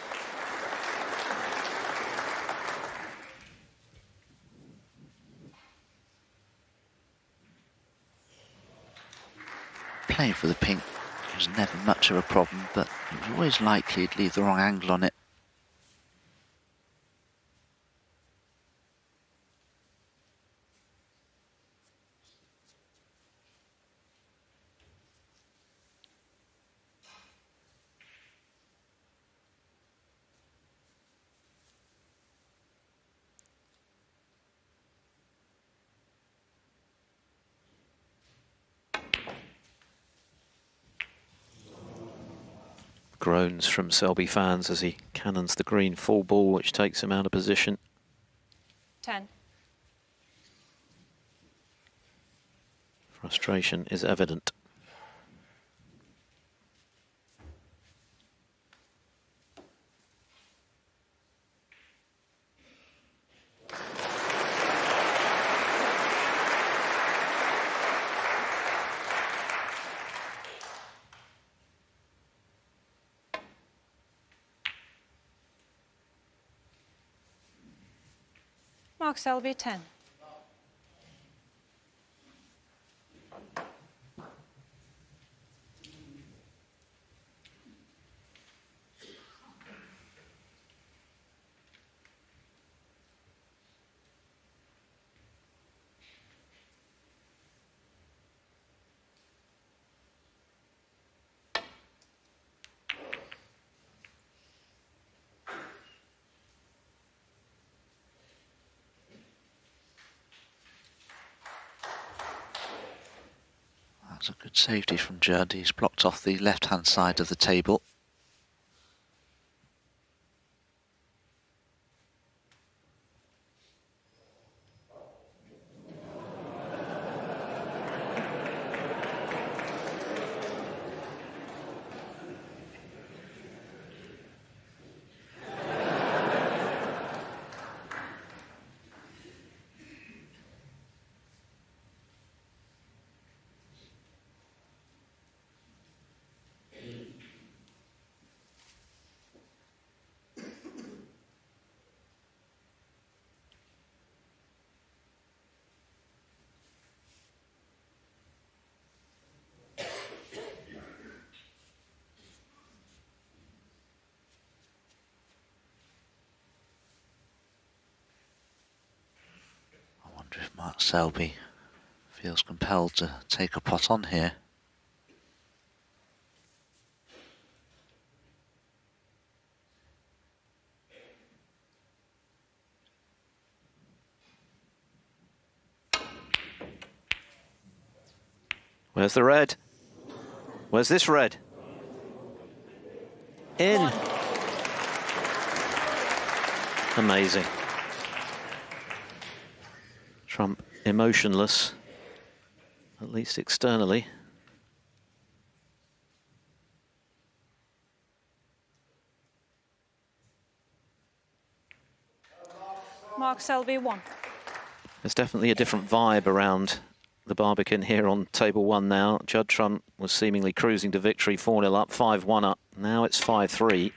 Playing for the pink was never much of a problem, but it was always likely he'd leave the wrong angle on it. Groans from Selby fans as he cannons the green full ball, which takes him out of position. 10. Frustration is evident. Mark Selby, 10. That's a good safety from Judd. He's blocked off the left-hand side of the table. If Mark Selby feels compelled to take a pot on here. Where's the red? Where's this red? In. Amazing. Trump emotionless, at least externally. Mark Selby won. There's definitely a different vibe around the Barbican here on table one now. Judd Trump was seemingly cruising to victory, 4-0 up, 5-1 up. Now it's 5-3.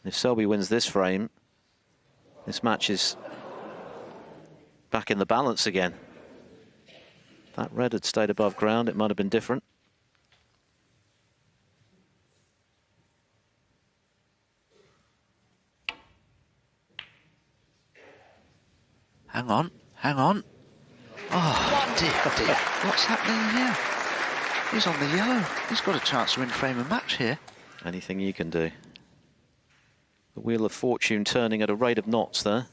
If Selby wins this frame, this match is back in the balance again. If that red had stayed above ground, it might have been different. Hang on, hang on. Oh, dear, dear. What's happening here? He's on the yellow. He's got a chance to win frame and match here. Anything you can do. The wheel of fortune turning at a rate of knots there.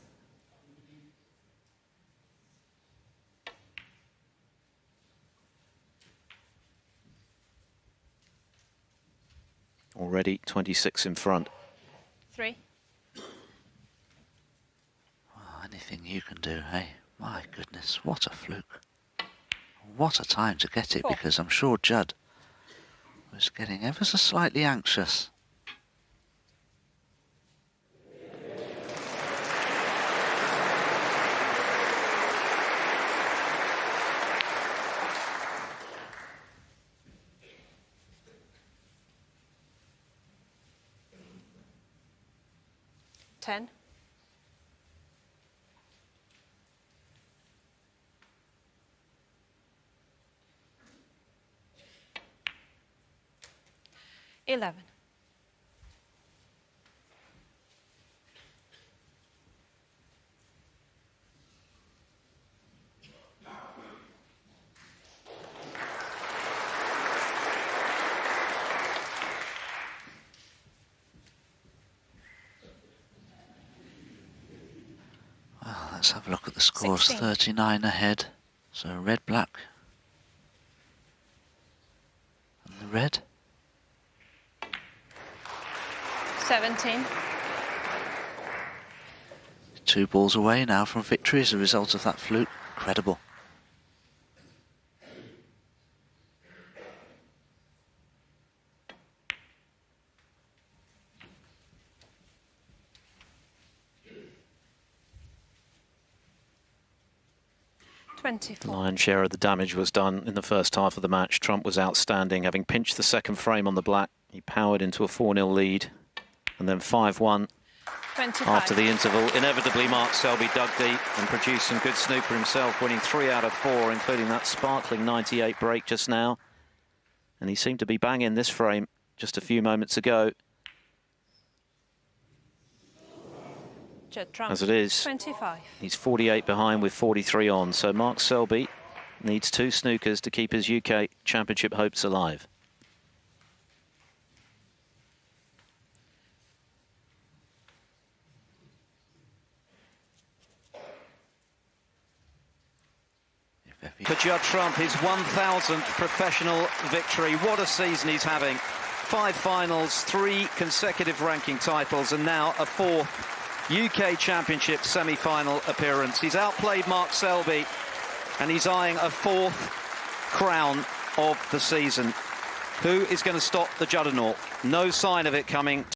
Already 26 in front. 3. Oh, anything you can do, hey? My goodness, what a fluke. What a time to get it, 4. because I'm sure Judd was getting ever so slightly anxious. Ten. 11. Well, let's have a look at the scores. 16. 39 ahead. So red, black. And the red. 17. 2 balls away now from victory as a result of that fluke. Incredible. The 24. lion's share of the damage was done in the first half of the match. Trump was outstanding, having pinched the second frame on the black. He powered into a 4-0 lead, and then 5-1 25. after the interval. Inevitably, Mark Selby dug deep and produced some good snooker himself, winning 3 out of 4, including that sparkling 98 break just now. And he seemed to be banging this frame just a few moments ago. Judd Trump. As it is, 25. he's 48 behind with 43 on. So Mark Selby needs 2 snookers to keep his UK Championship hopes alive. If For Judd Trump, his 1,000th professional victory. What a season he's having. 5 finals, 3 consecutive ranking titles, and now a 4th UK Championship semi-final appearance. He's outplayed Mark Selby, and he's eyeing a 4th crown of the season. Who is going to stop the Juggernaut? No sign of it coming.